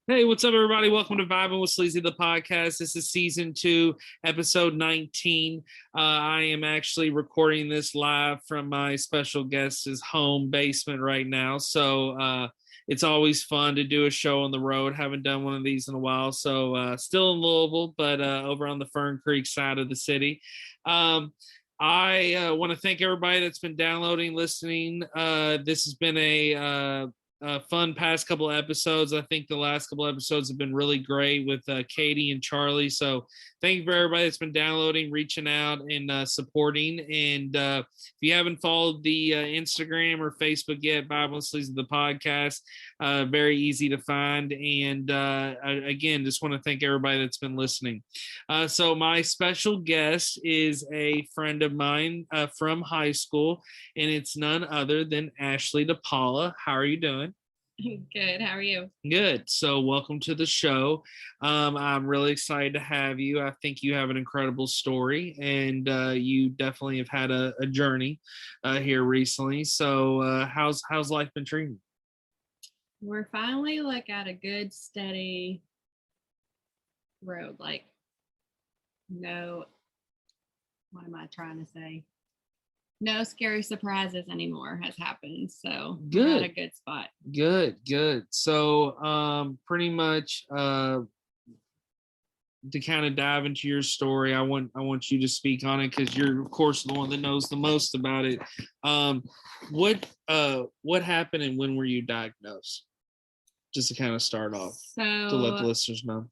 Hey, what's up, everybody? Welcome to Vibing with Sleezy, the podcast. This is season 2, episode 19. I am actually recording this live from my special guest's home basement right now. So it's always fun to do a show on the road. Haven't done one of these in a while. So still in Louisville, but over on the Fern Creek side of the city. I want to thank everybody that's been downloading, listening. This has been a fun past couple of episodes. I think the last couple of episodes have been really great with Katie and Charlie. So thank you for everybody that's been downloading, reaching out, and supporting. And if you haven't followed the Instagram or Facebook yet, Bible and Sleazy the podcast, very easy to find. And again, just want to thank everybody that's been listening. So my special guest is a friend of mine from high school, and it's none other than Ashley DiPaola. How are you doing? Good. How are you? Good. So welcome to the show. I'm really excited to have you. I think you have an incredible story, and you definitely have had a journey here recently. So how's life been treating you? We're finally at a good steady road. No, what am I trying to say? No scary surprises anymore has happened. So we're at a good spot. Good. So pretty much to kind of dive into your story, I want you to speak on it because you're of course the one that knows the most about it. What happened and when were you diagnosed? Just to kind of start off, to let the listeners know.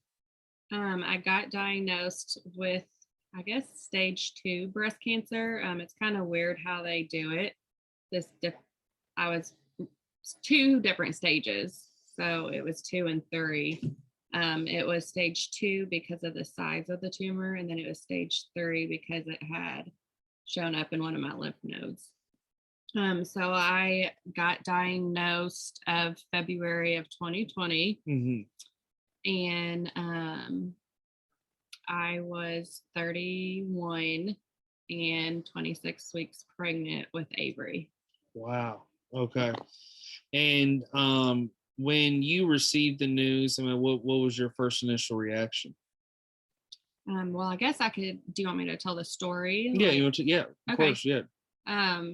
I got diagnosed with, I guess, stage 2 breast cancer. It's kind of weird how they do it. I was 2 different stages. So it was 2 and 3. It was stage 2 because of the size of the tumor. And then it was stage 3 because it had shown up in one of my lymph nodes. So I got diagnosed of February of 2020. Mm-hmm. And I was 31 and 26 weeks pregnant with Avery. Wow. Okay. And when you received the news, I mean, what was your first initial reaction? Well, I guess I could. Do you want me to tell the story? Yeah, you want to? Yeah, of course. Yeah.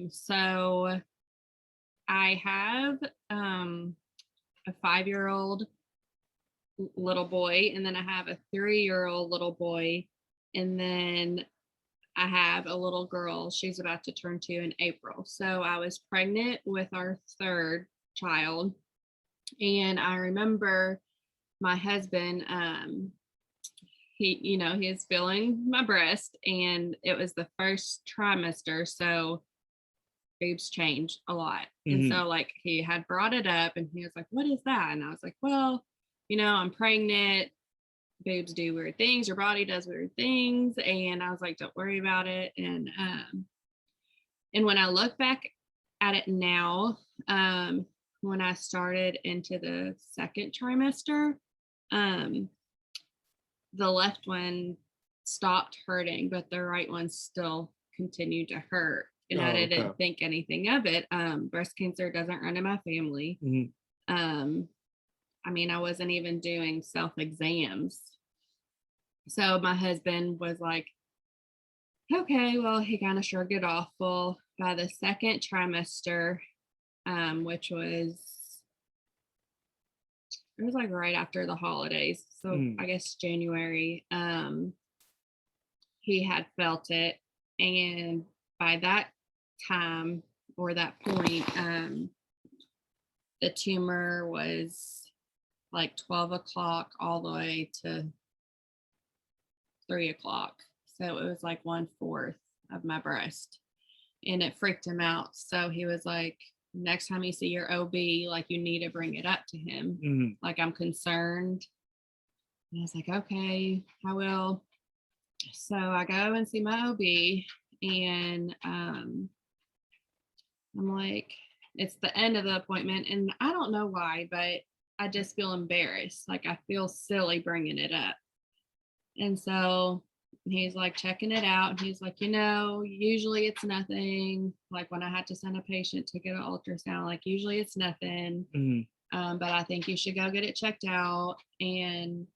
So I have a 5-year-old little boy, and then I have a 3-year-old little boy, and then I have a little girl. She's about to turn 2 in April. So I was pregnant with our 3rd child, and I remember my husband, he is feeling my breast, and it was the first trimester, so boobs change a lot. Mm-hmm. And so he had brought it up, and he was like, "What is that?" And I was like, "Well, I'm pregnant. Boobs do weird things. Your body does weird things." And I was like, "Don't worry about it." And when I look back at it now, when I started into the 2nd trimester, the left one stopped hurting, but the right one still continued to hurt. And I didn't think anything of it. Breast cancer doesn't run in my family. Mm-hmm. I mean, I wasn't even doing self-exams. So my husband was like, okay, well, he kind of shrugged it off. Well, by the 2nd trimester, which was right after the holidays. So I guess January, he had felt it. And by that time or that point, the tumor was 12 o'clock all the way to 3 o'clock. So it was 1/4 of my breast, and it freaked him out. So he was like, next time you see your OB, you need to bring it up to him. Mm-hmm. I'm concerned. And I was like, okay, I will. So I go and see my OB, and I'm like, it's the end of the appointment, and I don't know why, but I just feel embarrassed. I feel silly bringing it up. And so he's checking it out. And he's like, usually it's nothing. When I had to send a patient to get an ultrasound, usually it's nothing. Mm-hmm. But I think you should go get it checked out. And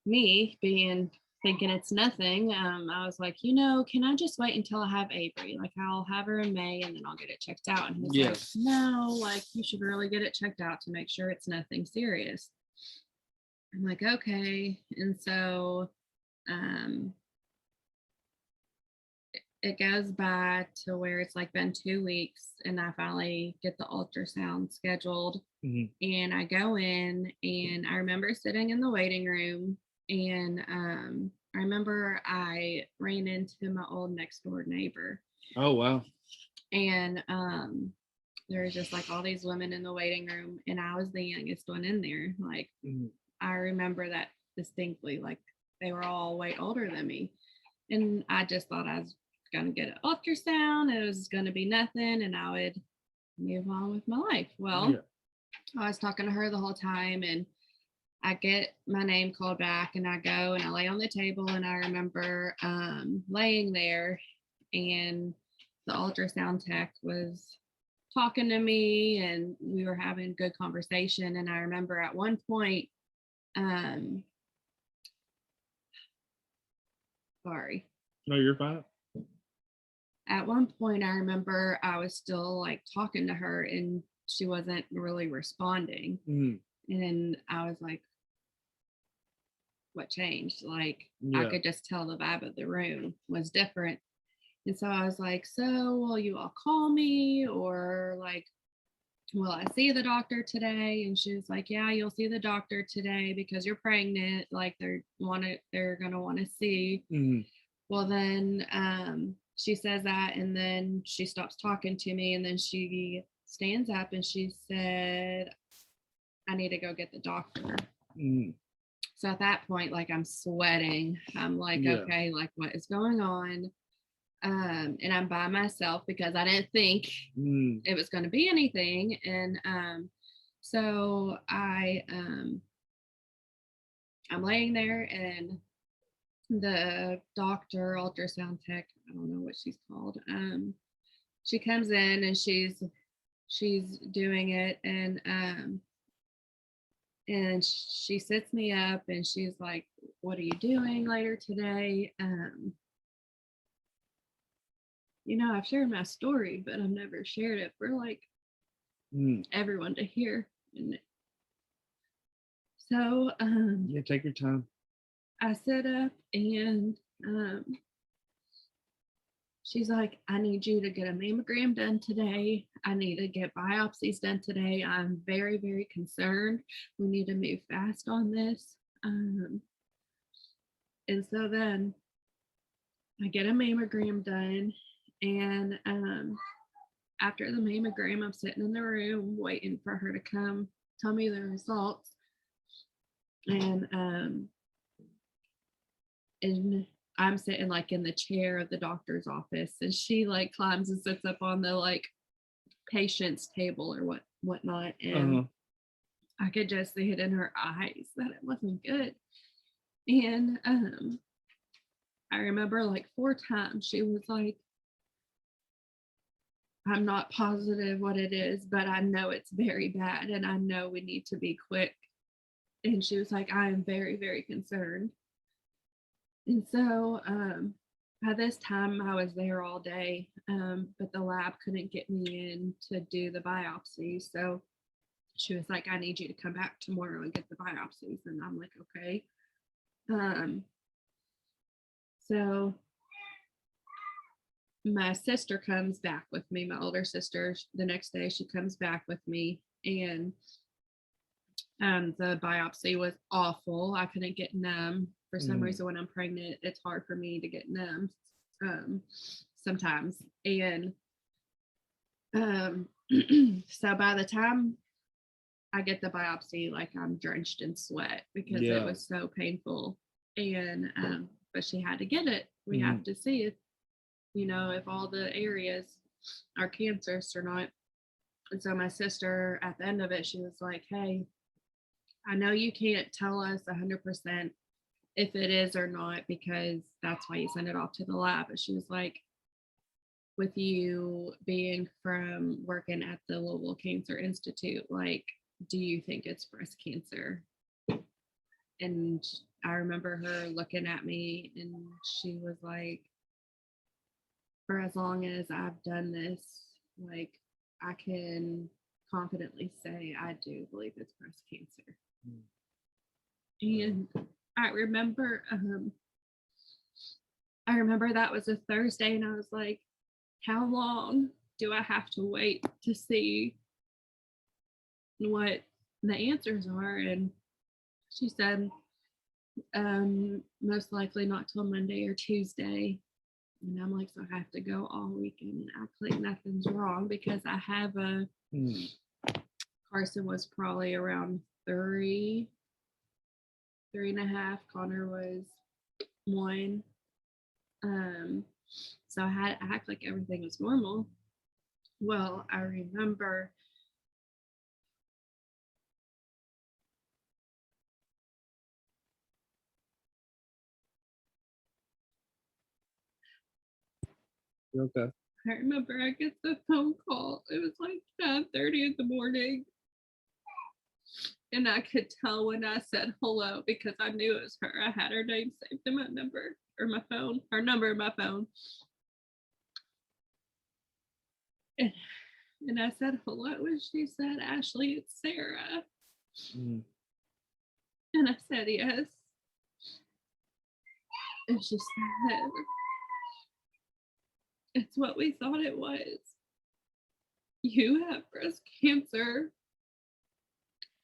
me thinking it's nothing, I was like, can I just wait until I have Avery? Like, I'll have her in May and then I'll get it checked out. And he's like, no, like, you should really get it checked out to make sure it's nothing serious. I'm like, okay. And so it goes by to where it's like been 2 weeks and I finally get the ultrasound scheduled. And I go in and I remember sitting in the waiting room, and I remember I ran into my old next door neighbor. Oh, wow. And there was just like all these women in the waiting room, and I was the youngest one in there. Like, I remember that distinctly. Like, they were all way older than me. And I just thought I was going to get an ultrasound. It was going to be nothing, and I would move on with my life. Well, I was talking to her the whole time, and I get my name called back, and I go and I lay on the table, and I remember laying there, and the ultrasound tech was talking to me, and we were having good conversation. And I remember at one point, sorry. No, you're fine. At one point, I remember I was still like talking to her, and she wasn't really responding. And then I was like, what changed? Like, I could just tell the vibe of the room was different. And so I was like, so will you all call me, or like, will I see the doctor today? And she was like, yeah, you'll see the doctor today because you're pregnant. Like, they're gonna want to see. Well, then she says that, and then she stops talking to me, and then she stands up and she said, I need to go get the doctor. So at that point, like, I'm sweating. I'm like, okay, like, what is going on? And I'm by myself because I didn't think it was going to be anything. And so I'm laying there, and the doctor, ultrasound tech, I don't know what she's called, she comes in and she's doing it, and she sits me up and she's like, what are you doing later today? I've shared my story, but I've never shared it for like everyone to hear. And so take your time. I sit up, and she's like, I need you to get a mammogram done today. I need to get biopsies done today. I'm very, very concerned. We need to move fast on this. And so then I get a mammogram done, and after the mammogram, I'm sitting in the room waiting for her to come tell me the results. And I'm sitting like in the chair of the doctor's office, and she like climbs and sits up on the like patient's table or whatnot. And I could just see it in her eyes that it wasn't good. And I remember like 4 times she was like, I'm not positive what it is, but I know it's very bad, and I know we need to be quick. And she was like, I am very, very concerned. And so by this time I was there all day, but the lab couldn't get me in to do the biopsy. So she was like, I need you to come back tomorrow and get the biopsies. And I'm like, okay. So my sister comes back with me, my older sister, the next day she comes back with me, and the biopsy was awful. I couldn't get numb. For some reason, when I'm pregnant, it's hard for me to get numb sometimes. And so by the time I get the biopsy, like, I'm drenched in sweat because it was so painful. And but she had to get it. We have to see if all the areas are cancerous or not. And so my sister, at the end of it, she was like, hey, I know you can't tell us 100% if it is or not, because that's why you send it off to the lab. But she was like, with you being from working at the Louisville Cancer Institute, like, do you think it's breast cancer? And I remember her looking at me and she was like, for as long as I've done this, like, I can confidently say I do believe it's breast cancer. And I remember that was a Thursday, and I was like, how long do I have to wait to see what the answers are? And she said, most likely not till Monday or Tuesday. And I'm like, so I have to go all weekend and act like nothing's wrong, because I have Carson was probably around 3.5. Connor was 1. So I had to act like everything was normal. Well, I remember Okay. I remember I get the phone call. It was like 9:30 in the morning. And I could tell when I said hello, because I knew it was her. I had her name saved in my number, or my phone, her number in my phone. And I said hello, and she said, Ashley, it's Sarah. And I said yes. And she said, it's what we thought it was. You have breast cancer.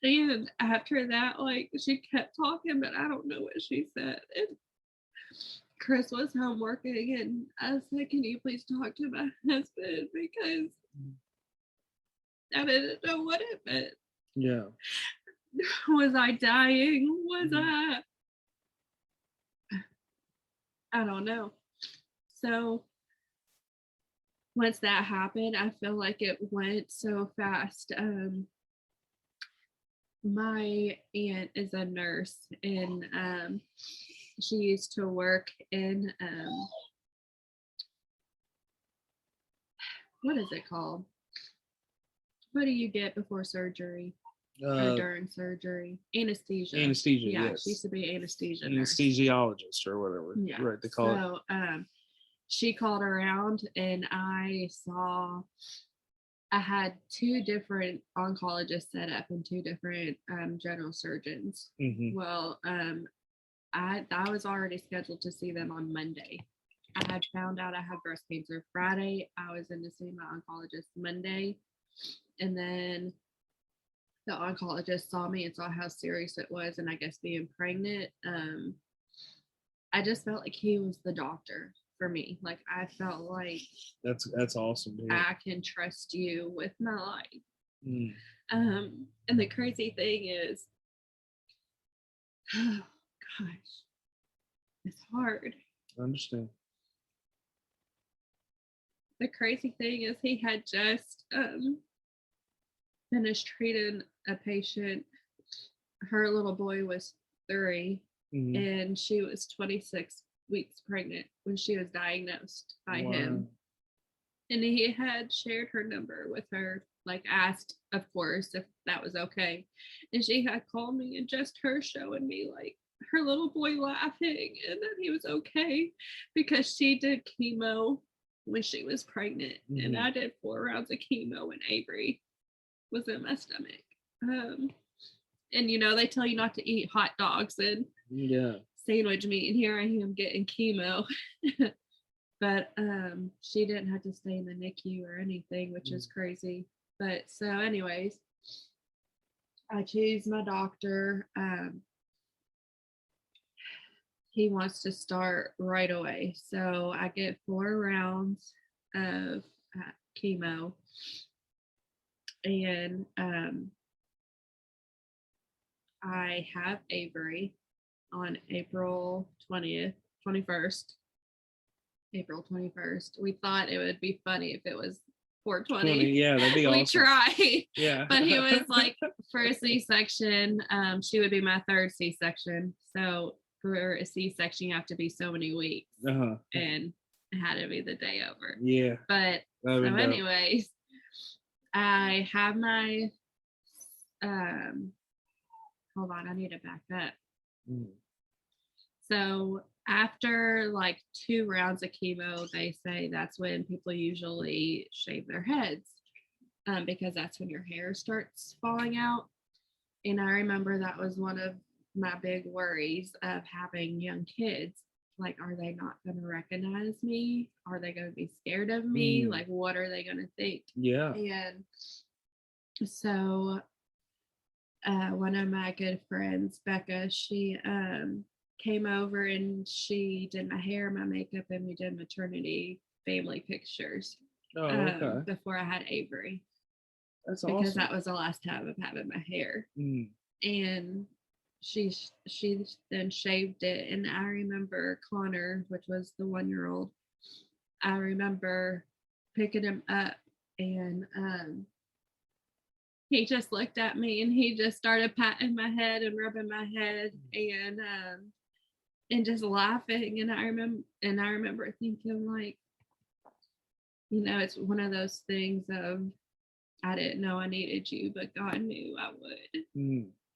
And after that, like, she kept talking, but I don't know what she said. And Chris was home working, and I said, can you please talk to my husband, because I didn't know what it meant. Yeah. Was I dying? Was I don't know. So once that happened, I feel like it went so fast. My aunt is a nurse, and she used to work in what is it called? What do you get before surgery or during surgery? Anesthesia. Anesthesia. Yeah, yes. She used to be anesthesia anesthesiologist or whatever. Yeah. Right. They call it. So she called around, and I had 2 different oncologists set up and 2 different general surgeons. Well, I was already scheduled to see them on Monday. I had found out I had breast cancer Friday. I was in to see my oncologist Monday. And then the oncologist saw me and saw how serious it was, and I guess being pregnant. I just felt like he was the doctor for me. Like, I felt like that's awesome, dude. I can trust you with my life. And the crazy thing is, oh gosh, it's hard. I understand. The crazy thing is, he had just finished treating a patient. Her little boy was 3, and she was 26 weeks pregnant when she was diagnosed by him. And he had shared her number with her, like, asked, of course, if that was okay. And she had called me, and just her showing me, like, her little boy laughing and that he was okay, because she did chemo when she was pregnant. And I did 4 rounds of chemo when Avery was in my stomach. And they tell you not to eat hot dogs and sandwich meat, and here I am getting chemo. But she didn't have to stay in the NICU or anything, which is crazy. But so anyways, I choose my doctor. He wants to start right away. So I get 4 rounds of chemo. And I have Avery on April 21st. April 21st. We thought it would be funny if it was 420. Yeah, that'd be awesome. We tried. Yeah. But he was like, for a C-section, she would be my 3rd C-section. So for a C-section, you have to be so many weeks. And it had to be the day over. Yeah. But so anyways, I have my hold on, I need to back up. So after like 2 rounds of chemo, they say that's when people usually shave their heads, because that's when your hair starts falling out. And I remember that was one of my big worries of having young kids. Like, are they not going to recognize me? Are they going to be scared of me? Like, what are they going to think? Yeah. And so one of my good friends, Becca, she came over and she did my hair, my makeup, and we did maternity family pictures. Okay. Before I had Avery. That's because awesome. Because that was the last time of having my hair. And she then shaved it. And I remember Connor, which was the 1-year-old, I remember picking him up, and he just looked at me and he just started patting my head and rubbing my head and just laughing. And I remember thinking, like, you know, it's one of those things of, I didn't know I needed you, but God knew I would.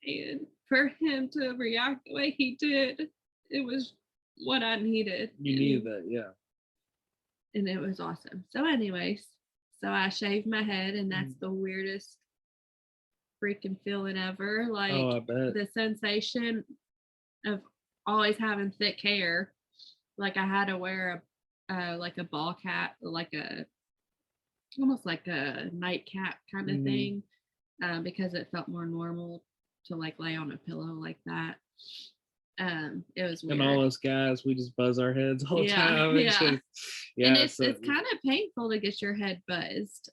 And for him to react the way he did, it was what I needed. You needed that, yeah. And it was awesome. So anyways, so I shaved my head, and that's the weirdest freaking feeling ever. Like, I bet. The sensation of always having thick hair. Like, I had to wear like a ball cap, like almost like a nightcap kind of thing, because it felt more normal to like lay on a pillow like that. It was weird. And all us guys, we just buzz our heads all the time. And it's so, it's kind of painful to get your head buzzed.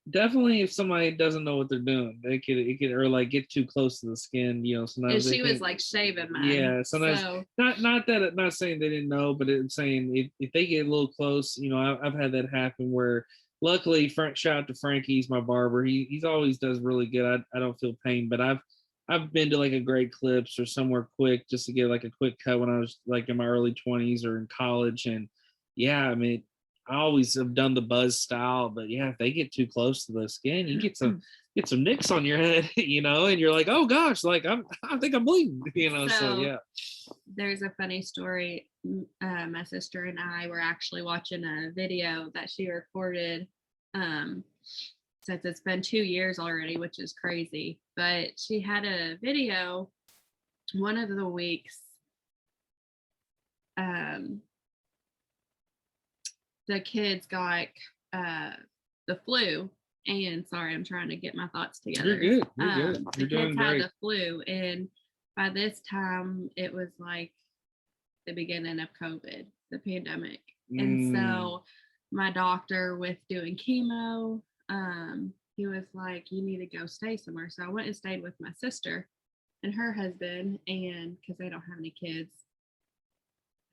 Definitely, if somebody doesn't know what they're doing, it could or like get too close to the skin, you know. Sometimes she was like shaving mine. Yeah, sometimes not saying they didn't know, but it's saying if they get a little close, you know, I've had that happen where, luckily, shout out to Frankie, he's my barber. He's always does really good. I don't feel pain, but I've been to like a Great Clips or somewhere quick just to get like a quick cut when I was like in my early 20s or in college, and yeah, I mean, I always have done the buzz style, but yeah, if they get too close to the skin, you get some nicks on your head, you know, and you're like, oh gosh, like I think I'm bleeding, you know. So yeah. There's a funny story. My sister and I were actually watching a video that she recorded. Since it's been 2 years already, which is crazy, but she had a video one of the weeks. The kids got the flu, and sorry, I'm trying to get my thoughts together. You're good. You're good. The kids had the flu, and by this time it was like the beginning of COVID, the pandemic. And so my doctor, with doing chemo, he was like, you need to go stay somewhere. So I went and stayed with my sister and her husband, and because they don't have any kids,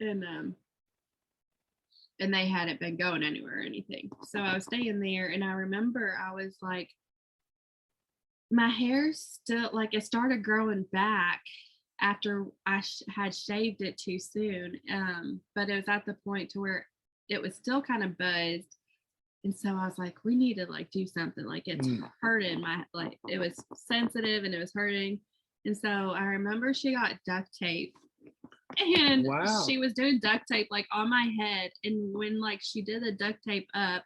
and they hadn't been going anywhere or anything. So I was staying there, and I remember I was like, my hair still, like, it started growing back after I had shaved it too soon. But it was at the point to where it was still kind of buzzed. And so I was like, we need to like do something. Like, it's hurting like it was sensitive and it was hurting. And so I remember she got duct tape, and she was doing duct tape like on my head. And when like she did the duct tape up,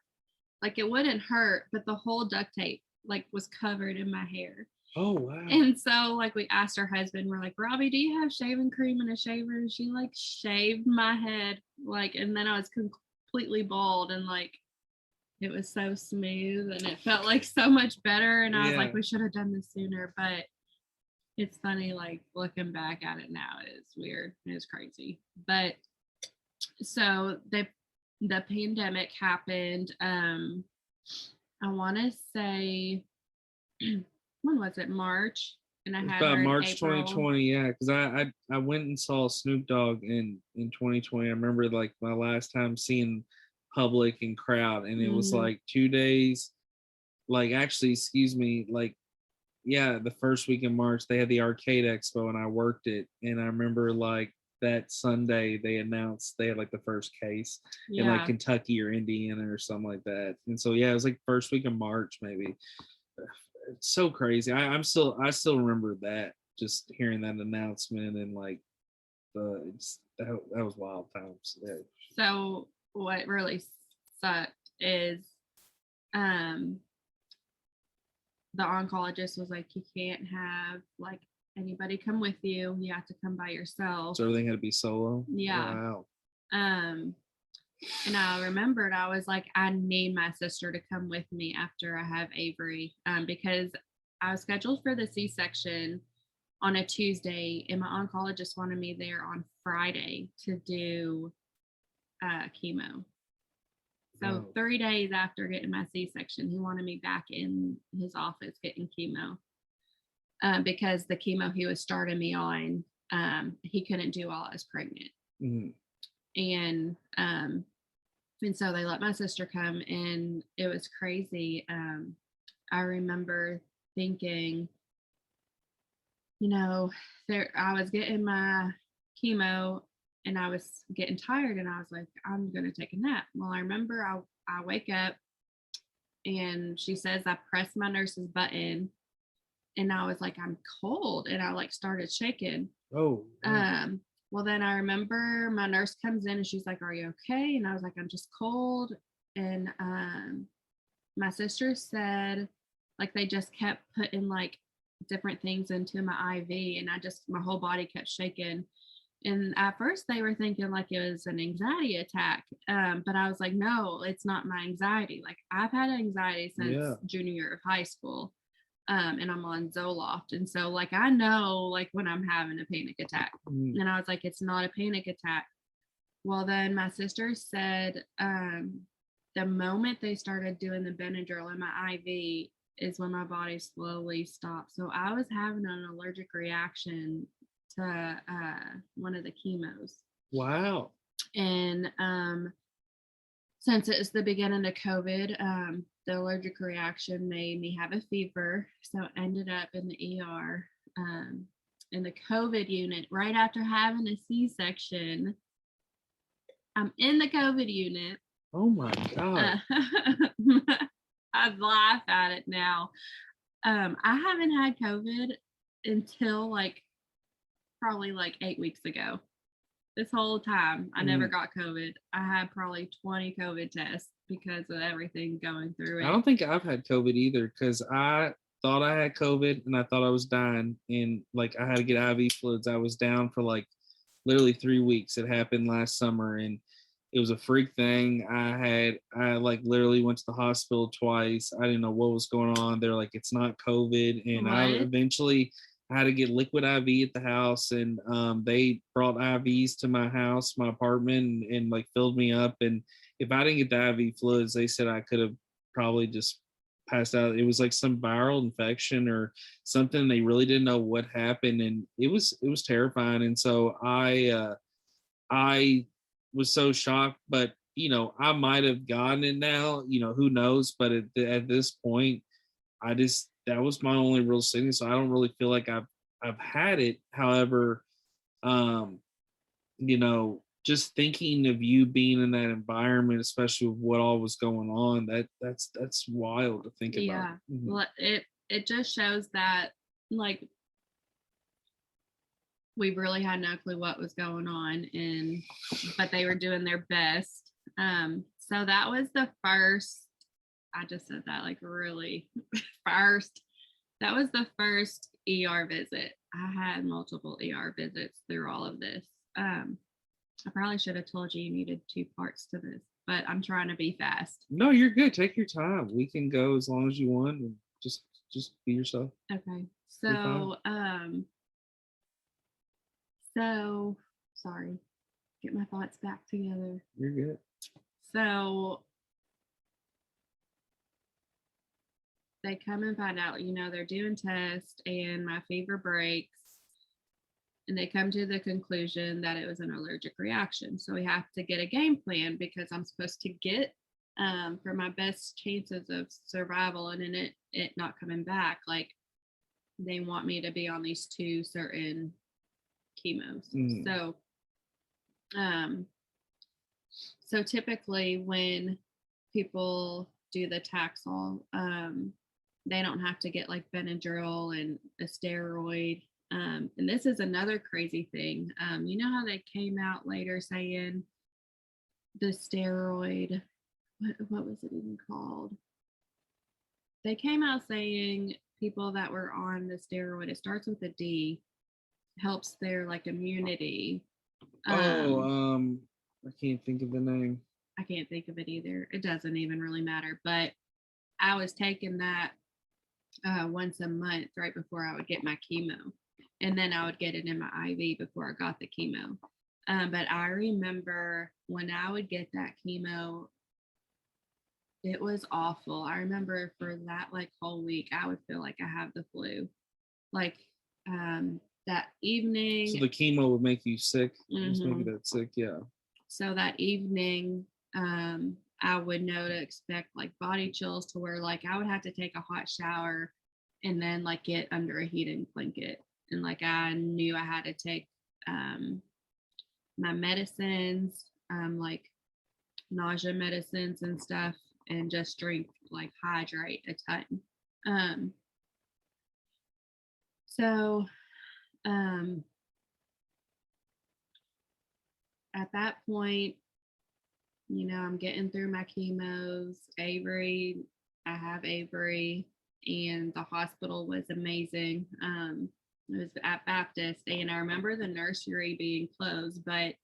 like it wouldn't hurt, but the whole duct tape like was covered in my hair. Oh wow. And so like we asked her husband, we're like, Robbie, do you have shaving cream and a shaver? And she like shaved my head, like, and then I was completely bald, and like it was so smooth and it felt like so much better. And I was like, we should have done this sooner. But it's funny, like looking back at it now, it's weird. It's crazy. But so the pandemic happened. I want to say, when was it? March. And I had about her March April. 2020, yeah, because I went and saw Snoop Dogg in 2020. I remember like my last time seeing public and crowd, and it was like 2 days, like actually, excuse me, like yeah, the first week in March they had the Arcade Expo and I worked it, and I remember like that Sunday they announced they had like the first case in like Kentucky or Indiana or something like that. And so yeah, it was like first week of March maybe. It's so crazy. I still remember that, just hearing that announcement, and like that was wild times. Yeah. So what really sucked is the oncologist was like, you can't have like anybody come with you. You have to come by yourself. So everything had to be solo? Yeah. Wow. And I remembered, I was like, I need my sister to come with me after I have Avery, because I was scheduled for the C-section on a Tuesday, and my oncologist wanted me there on Friday to do chemo. So 3 days after getting my C-section, he wanted me back in his office getting chemo, because the chemo he was starting me on, he couldn't do while I was pregnant. Mm-hmm. And so they let my sister come, and it was crazy. I remember thinking, I was getting my chemo and I was getting tired, and I was like, I'm going to take a nap. Well, I remember I wake up and she says I pressed my nurse's button, and I was like, I'm cold, and I like started shaking. Oh. Well, then I remember my nurse comes in and she's like, are you okay? And I was like, I'm just cold. And my sister said, like, they just kept putting like different things into my IV, and my whole body kept shaking. And at first they were thinking like it was an anxiety attack. But I was like, no, it's not my anxiety. Like, I've had anxiety since junior year of high school. And I'm on Zoloft. And so like, I know like when I'm having a panic attack. And I was like, it's not a panic attack. Well, then my sister said, the moment they started doing the Benadryl in my IV is when my body slowly stopped. So I was having an allergic reaction to one of the chemos. Wow. And since it's the beginning of COVID, the allergic reaction made me have a fever. So I ended up in the ER, in the COVID unit right after having a C-section. I'm in the COVID unit. Oh my God. I laugh at it now. I haven't had COVID until like probably like 8 weeks ago. This whole time, I never got COVID. I had probably 20 COVID tests because of everything going through it. I don't think I've had COVID either, because I thought I had COVID and I thought I was dying, and like I had to get IV fluids. I was down for like literally 3 weeks. It happened last summer, and it was a freak thing. I like literally went to the hospital twice. I didn't know what was going on. They're like, it's not COVID. And I eventually had to get liquid IV at the house, and they brought IVs to my house, my apartment, and like filled me up. And if I didn't get the IV fluids, they said I could have probably just passed out. It was like some viral infection or something. They really didn't know what happened, and it was terrifying. And so I was so shocked, but I might have gotten it now, who knows? But at this point, that was my only real sickness. So I don't really feel like I've had it. However, just thinking of you being in that environment, especially with what all was going on, that's wild to think about. Yeah. Mm-hmm. Well, it just shows that like we really had no clue what was going on, but they were doing their best. So that was the first, I just said that like really first. That was the first ER visit. I had multiple ER visits through all of this. I probably should have told you needed 2 parts to this, but I'm trying to be fast. No, you're good. Take your time. We can go as long as you want, and just be yourself. Okay. So, so sorry. Get my thoughts back together. You're good. So they come and find out, they're doing tests, and my fever breaks, and they come to the conclusion that it was an allergic reaction. So we have to get a game plan, because I'm supposed to get for my best chances of survival and in it not coming back. Like, they want me to be on these 2 certain chemos. So So typically when people do the Taxol, they don't have to get like Benadryl and a steroid. And this is another crazy thing. You know how they came out later saying the steroid, what was it even called? They came out saying people that were on the steroid, it starts with a D, helps their like immunity. I can't think of the name. I can't think of it either. It doesn't even really matter. But I was taking that once a month right before I would get my chemo. And then I would get it in my IV before I got the chemo. But I remember when I would get that chemo, it was awful. I remember for that like whole week, I would feel like I have the flu. Like that evening. So the chemo would make you sick. Just make Mm-hmm. you that sick, yeah. So that evening, I would know to expect like body chills to where like I would have to take a hot shower and then like get under a heating blanket. And like I knew I had to take my medicines, like nausea medicines and stuff, and just drink, like hydrate a ton. So at that point, you know, I'm getting through my chemos. I have Avery, and the hospital was amazing. It was at Baptist, and I remember the nursery being closed, but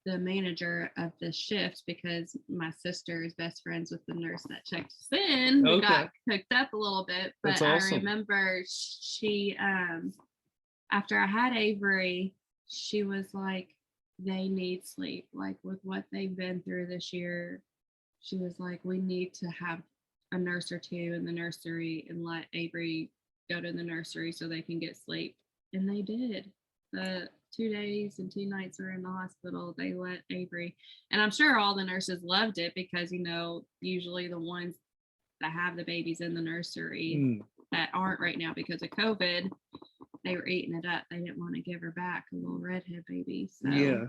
the manager of the shift, because my sister is best friends with the nurse that checked us in, we got hooked up a little bit. But that's awesome. I remember she, after I had Avery, she was like, they need sleep. Like with what they've been through this year, she was like, we need to have a nurse or two in the nursery and let Avery go to the nursery so they can get sleep. And they did. The 2 days and 2 nights we were in the hospital, they let Avery, and I'm sure all the nurses loved it because, you know, usually the ones that have the babies in the nursery that aren't right now because of COVID, they were eating it up. They didn't want to give her back, a little redhead baby. So yeah.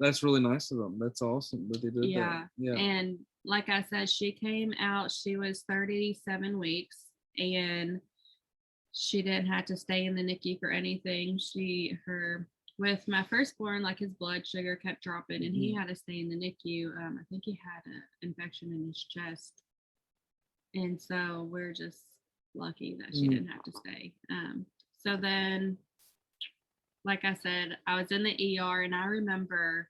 That's really nice of them. That's awesome that they did that. Yeah. And like I said, she came out, she was 37 weeks, and she didn't have to stay in the NICU for anything. With my firstborn, like his blood sugar kept dropping and he had to stay in the NICU. I think he had an infection in his chest. And so we're just lucky that she didn't have to stay. So then, like I said, I was in the ER, and I remember,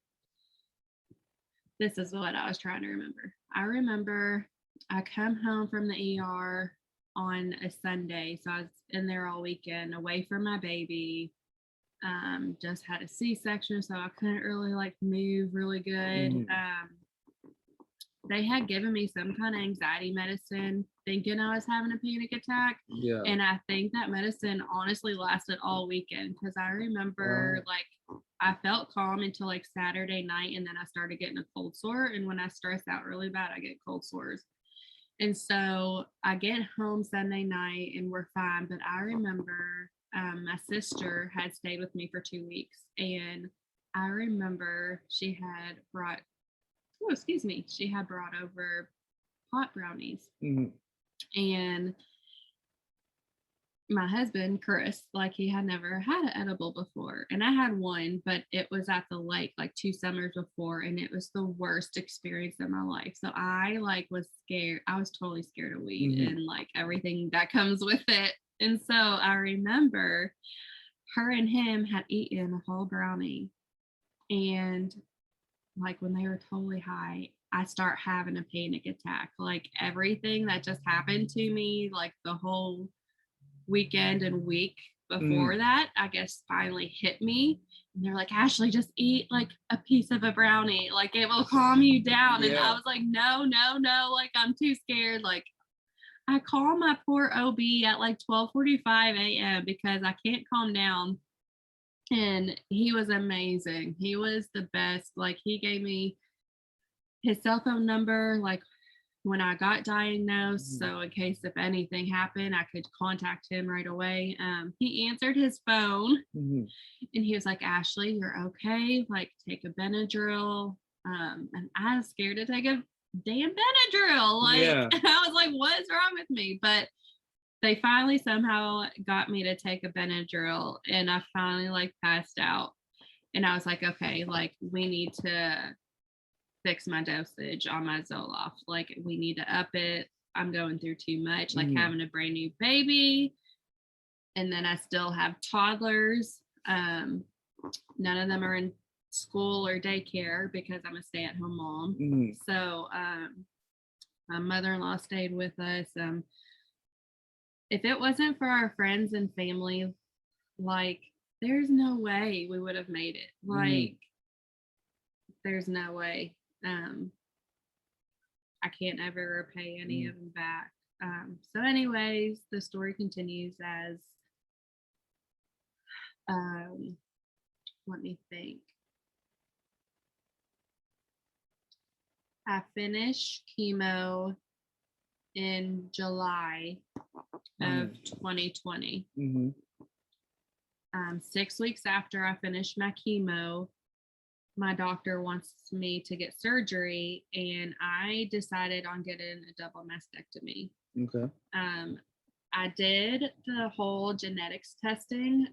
this is what I was trying to remember. I remember I come home from the ER on a Sunday. So I was in there all weekend away from my baby. Just had a C-section, so I couldn't really like move really good. They had given me some kind of anxiety medicine thinking I was having a panic attack. Yeah. And I think that medicine honestly lasted all weekend, because I remember like I felt calm until like Saturday night, and then I started getting a cold sore. And when I stress out really bad, I get cold sores. And so I get home Sunday night and we're fine. But I remember my sister had stayed with me for 2 weeks. And I remember she had brought over pot brownies. And my husband, Chris, like he had never had an edible before. And I had one, but it was at the lake like 2 summers before, and it was the worst experience of my life. So I like was scared. I was totally scared of weed and like everything that comes with it. And so I remember her and him had eaten a whole brownie. And like when they were totally high, I start having a panic attack. Like everything that just happened to me, like the whole weekend and week before that, I guess finally hit me. And they're like, Ashley, just eat like a piece of a brownie, like it will calm you down. And I was like, no, like I'm too scared. Like I call my poor OB at like 12:45 a.m. because I can't calm down. And he was amazing. He was the best. Like he gave me his cell phone number like when I got diagnosed. So in case if anything happened, I could contact him right away. He answered his phone and he was like, Ashley, you're okay. Like, take a Benadryl. And I was scared to take a damn Benadryl. Like, I was like, what is wrong with me? But they finally somehow got me to take a Benadryl, and I finally like passed out. And I was like, okay, like we need to fix my dosage on my Zoloft. Like we need to up it. I'm going through too much, like having a brand new baby. And then I still have toddlers. None of them are in school or daycare because I'm a stay-at-home mom. So my mother-in-law stayed with us. If it wasn't for our friends and family, like there's no way we would have made it. Like there's no way. I can't ever repay any of them back. So anyways, the story continues as let me think. I finished chemo in July of 2020. 6 weeks after I finished my chemo, my doctor wants me to get surgery, and I decided on getting a double mastectomy. Okay. I did the whole genetics testing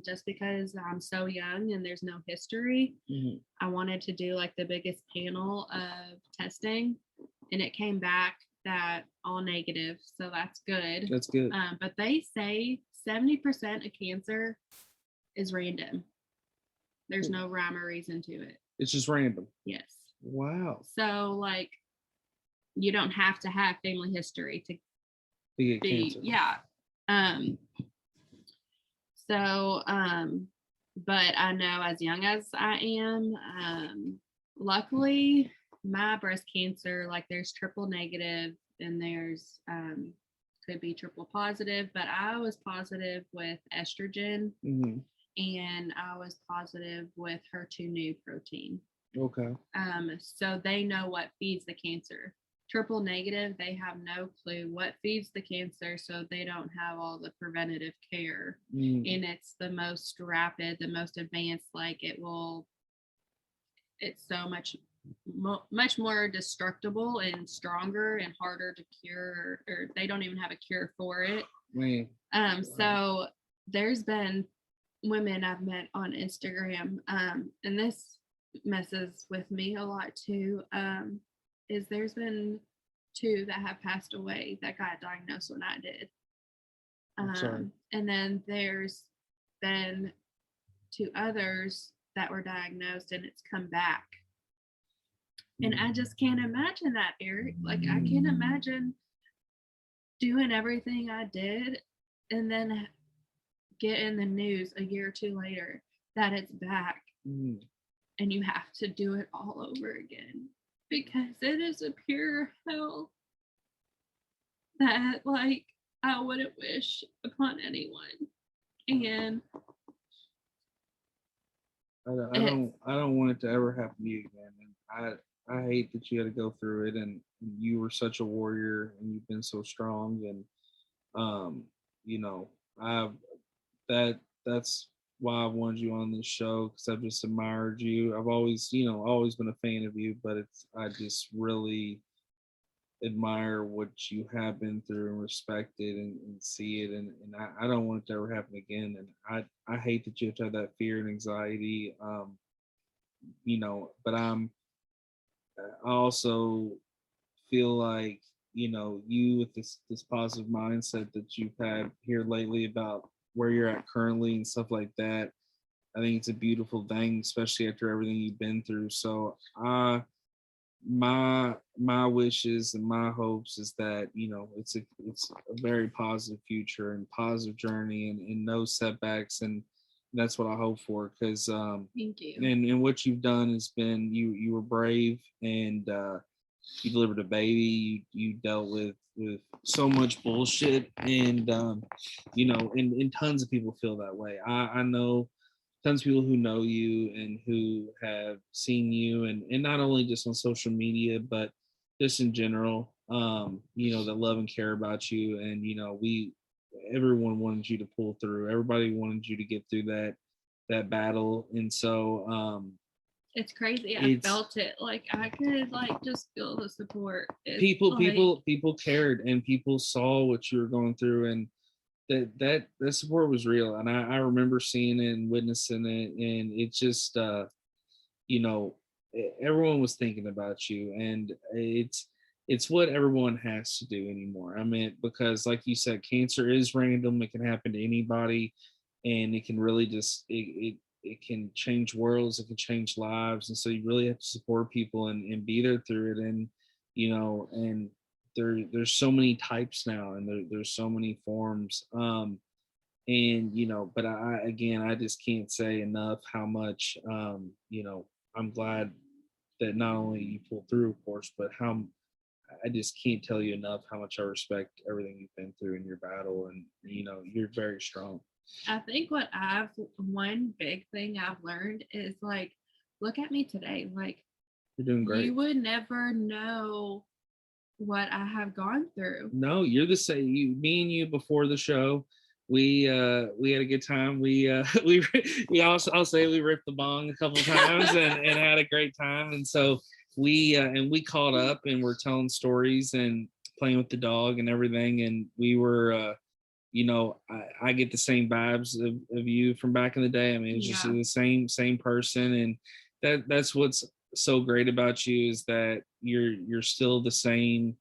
just because I'm so young and there's no history. I wanted to do like the biggest panel of testing, and it came back that all negative. So that's good. That's good. But they say 70% of cancer is random. There's no rhyme or reason to it. It's just random. Yes. Wow. So like you don't have to have family history to get cancer. Yeah. But I know as young as I am, luckily my breast cancer, like there's triple negative and there's could be triple positive, but I was positive with estrogen and I was positive with HER2 protein. Okay. So they know what feeds the cancer. Triple negative, they have no clue what feeds the cancer, so they don't have all the preventative care. And it's the most rapid, the most advanced, like it's so much more destructible and stronger and harder to cure, or they don't even have a cure for it. So there's been women I've met on Instagram, and this messes with me a lot too, is there's been 2 that have passed away that got diagnosed when I did. And then there's been 2 others that were diagnosed and it's come back. And I just can't imagine that, Eric. Like I can't imagine doing everything I did and then get in the news a year or 2 later that it's back. And you have to do it all over again. Because it is a pure hell that, like, I wouldn't wish upon anyone. And I don't want it to ever happen to you again. And I hate that you had to go through it. And you were such a warrior, and you've been so strong. And that's why I wanted you on this show, because I've just admired you. I've always been a fan of you, but I just really admire what you have been through and respect it and see it. And I don't want it to ever happen again. And I hate that you have to have that fear and anxiety. But I also feel like, you with this positive mindset that you've had here lately about where you're at currently and stuff like that. I think it's a beautiful thing, especially after everything you've been through. So my wishes and my hopes is that, it's a very positive future and positive journey and no setbacks. And that's what I hope for, because thank you. And what you've done has been, you were brave, and you delivered a baby. You dealt with so much bullshit, and and tons of people feel that way. I know tons of people who know you and who have seen you, and not only just on social media, but just in general. that love and care about you. And, everyone wanted you to pull through. Everybody wanted you to get through that battle. And so, it's crazy. I felt it. Like I could just feel the support. People cared, and people saw what you were going through, and that support was real. And I remember seeing it and witnessing it, and it just everyone was thinking about you. And it's what everyone has to do anymore. I mean, because like you said, cancer is random. It can happen to anybody, and it can really just it can change worlds. It can change lives. And so you really have to support people and be there through it. And and there's so many types now, and there's so many forms. And but I just can't say enough how much I'm glad that not only you pulled through, of course, but how I just can't tell you enough how much I respect everything you've been through in your battle. And you're very strong. I think one big thing I've learned is look at me today. You're doing great. You would never know what I have gone through. No, you're the same. Me and you before the show, we had a good time. I'll say we ripped the bong a couple times and had a great time. And so we caught up and we're telling stories and playing with the dog and everything. And we were I get the same vibes of you from back in the day. I mean, it's just the same person. And that's what's so great about you, is that you're still the same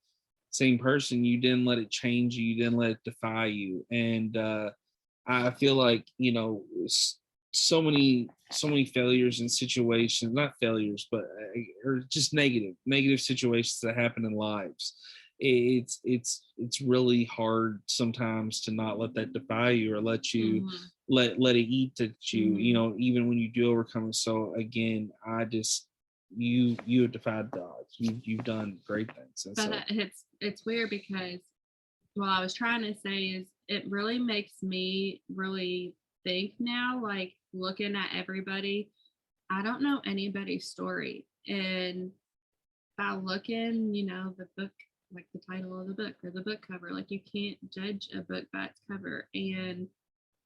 person. You didn't let it change you. You didn't let it defy you. And I feel like so many failures and situations, not failures, but or just negative situations that happen in lives. It's really hard sometimes to not let that defy you, or let you let it eat at you. Even when you do overcome it. So again, you have defied the odds. You've done great things. And but it's weird because what I was trying to say is it really makes me really think now, looking at everybody, I don't know anybody's story. And by looking, the book, the title of the book or the book cover, you can't judge a book by its cover. And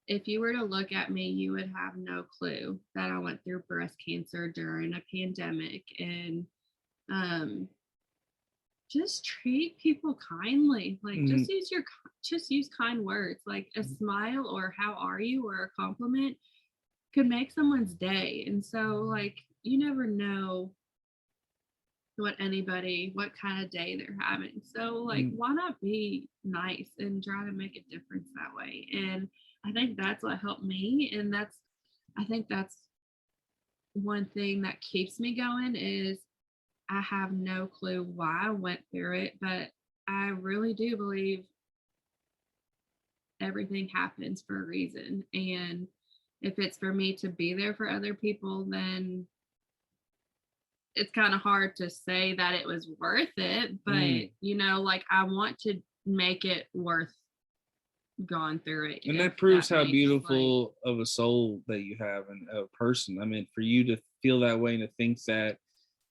if you were to look at me, you would have no clue that I went through breast cancer during a pandemic. And just treat people kindly. Just use kind words, a smile or how are you or a compliment could make someone's day. And so you never know what kind of day they're having. So why not be nice and try to make a difference that way? And I think that's what helped me. And I think that's one thing that keeps me going is I have no clue why I went through it, but I really do believe everything happens for a reason. And if it's for me to be there for other people, then it's kind of hard to say that it was worth it. But, I want to make it worth going through it. And that proves how beautiful of a soul that you have and a person. I mean, for you to feel that way and to think that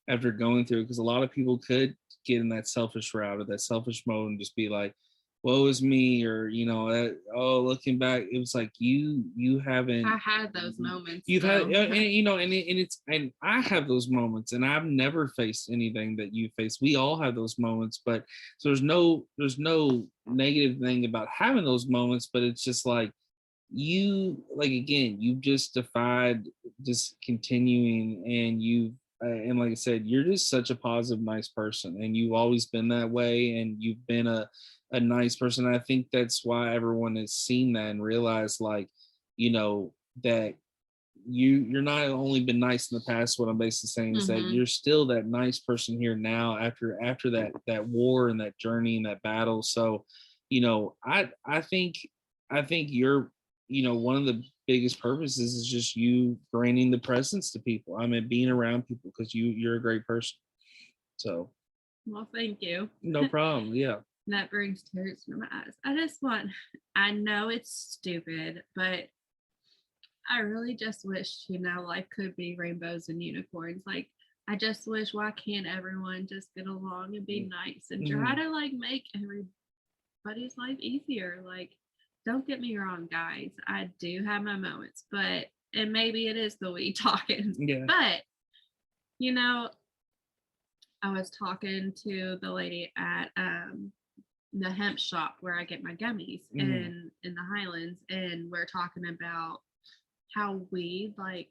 after going through it, because a lot of people could get in that selfish route or that selfish mode and just be like, woe is me, or looking back, it was you haven't. I had those moments. You've had and I have those moments, and I've never faced anything that you faced. We all have those moments, but so there's no negative thing about having those moments, but it's just you again, you've just defied just continuing, and and like I said, you're just such a positive, nice person, and you've always been that way, and you've been a nice person. And I think that's why everyone has seen that and realized that you're not only been nice in the past. What I'm basically saying is that you're still that nice person here now after that war and that journey and that battle. So, I think you're, one of the biggest purposes is just you bringing the presence to people. I mean, being around people, because you're a great person. So, well, thank you. No problem. Yeah. That brings tears to my eyes. I know it's stupid, but I really just wish, life could be rainbows and unicorns. I just wish, why can't everyone just get along and be nice and try to like make everybody's life easier? Like, don't get me wrong, guys. I do have my moments, but and maybe it is the weed talking. Yeah. But you know, I was talking to the lady at the hemp shop where I get my gummies in the Highlands, and we're talking about how weed, like,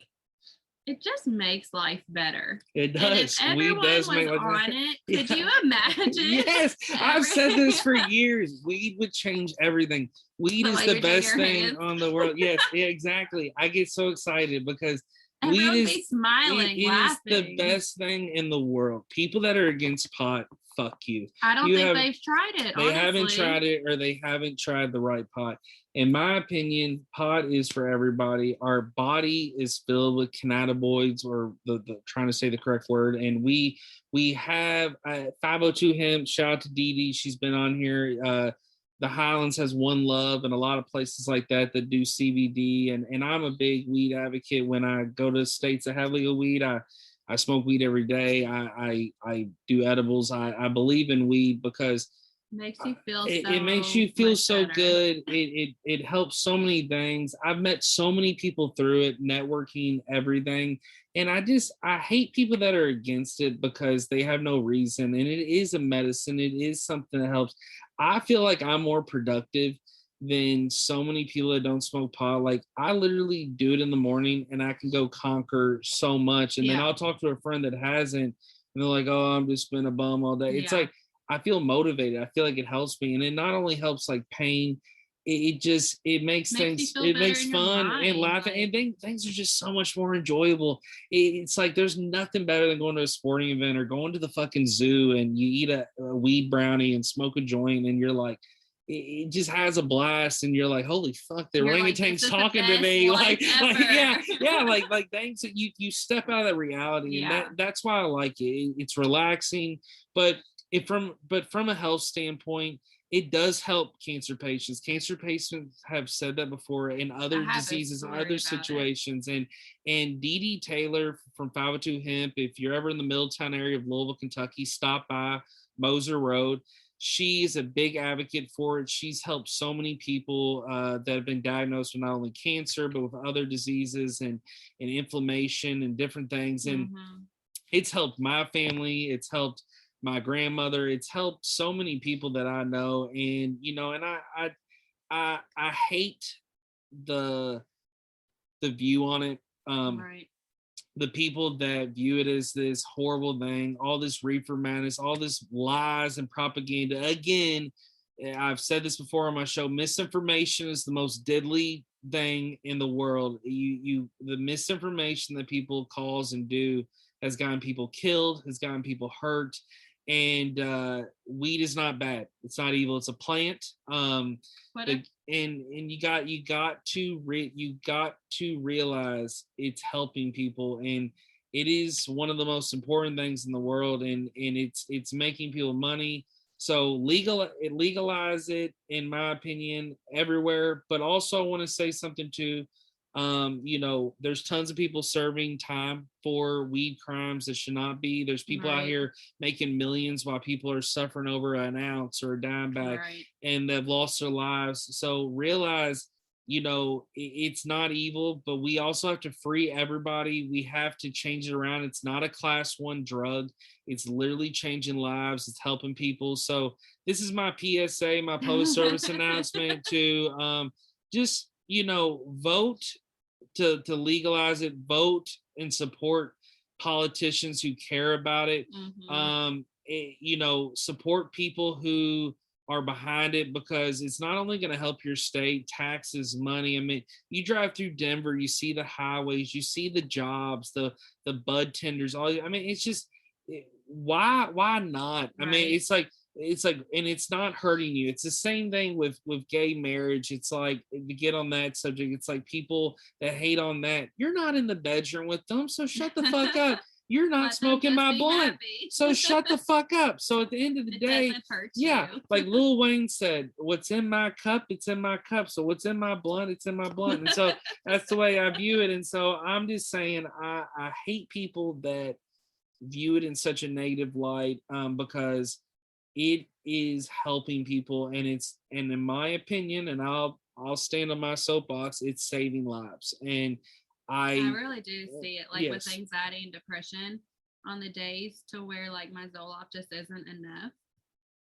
it just makes life better. It does. And if everyone was on it, could you imagine? Yes, I've said this for years. Weed would change everything. Weed is the best thing on the world. Yes, yeah, exactly. I get so excited because everyone weed be smiling, it laughing. is the best thing in the world. People that are against pot, fuck you. I don't think they've tried it. They haven't tried it, or they haven't tried the right pot. In my opinion, pot is for everybody. Our body is filled with cannabinoids, or the trying to say the correct word. And we have 502 hemp. Shout out to Dee Dee. She's been on here. The Highlands has One Love and a lot of places like that do CBD. And I'm a big weed advocate. When I go to states that have legal weed, I smoke weed every day. I do edibles. I believe in weed because makes you feel it makes you feel so better. good. It helps so many things. I've met so many people through it, networking, everything. And I hate people that are against it because they have no reason. And it is a medicine. It is something that helps. I feel like I'm more productive than so many people that don't smoke pot. Like, I literally do it in the morning and I can go conquer so much. And then I'll talk to a friend that hasn't, and they're like, oh, I'm just been a bum all day. It's like, I feel motivated. I feel like it helps me. And it not only helps like pain, it makes things, it makes fun and laughing. Like, and things are just so much more enjoyable. It's like, there's nothing better than going to a sporting event or going to the fucking zoo and you eat a weed brownie and smoke a joint and you're like, it just has a blast, and you're like, holy fuck, the orangutan's like, talking to me. Like things that you step out of that reality. And that's why I like it. It's relaxing. But from a health standpoint, it does help cancer patients. Cancer patients have said that before in other diseases, other situations. And Dee Dee Taylor from 502 Hemp, if you're ever in the Middletown area of Louisville, Kentucky, stop by Moser Road. She is a big advocate for it. She's helped so many people that have been diagnosed with not only cancer, but with other diseases and inflammation and different things. And it's helped my family. It's helped my grandmother. It's helped so many people that I know. And, and I hate the view on it. Right. The people that view it as this horrible thing, all this reefer madness, all this lies and propaganda. Again, I've said this before on my show, misinformation is the most deadly thing in the world. The misinformation that people cause and do has gotten people killed, has gotten people hurt. And weed is not bad. It's not evil. It's a plant. And you got to realize it's helping people, and it is one of the most important things in the world. And it's making people money. So legalize it, in my opinion, everywhere. But also, I want to say something too. There's tons of people serving time for weed crimes that should not be. There's people out here making millions while people are suffering over an ounce or a dime bag, and they've lost their lives. So realize, it's not evil, but we also have to free everybody. We have to change it around. It's not a class 1 drug. It's literally changing lives. It's helping people. So this is my PSA, my public service announcement to just vote to legalize it, vote and support politicians who care about it. Support people who are behind it, because it's not only going to help your state, taxes, money. I mean, you drive through Denver, you see the highways, you see the jobs, the bud tenders, it's just, why not? I mean, it's like, and it's not hurting you. It's the same thing with gay marriage. It's like, to get on that subject, it's like people that hate on that. You're not in the bedroom with them, so shut the fuck up. You're not smoking my blunt, so shut the fuck up. So at the end of the day, like Lil Wayne said, what's in my cup, it's in my cup. So what's in my blunt, it's in my blunt. And so that's the way I view it. And so I'm just saying, I hate people that view it in such a negative light, because it is helping people, and in my opinion, and I'll stand on my soapbox, it's saving lives. And I really do see it like yes. with anxiety and depression on the days to where like my Zoloft just isn't enough.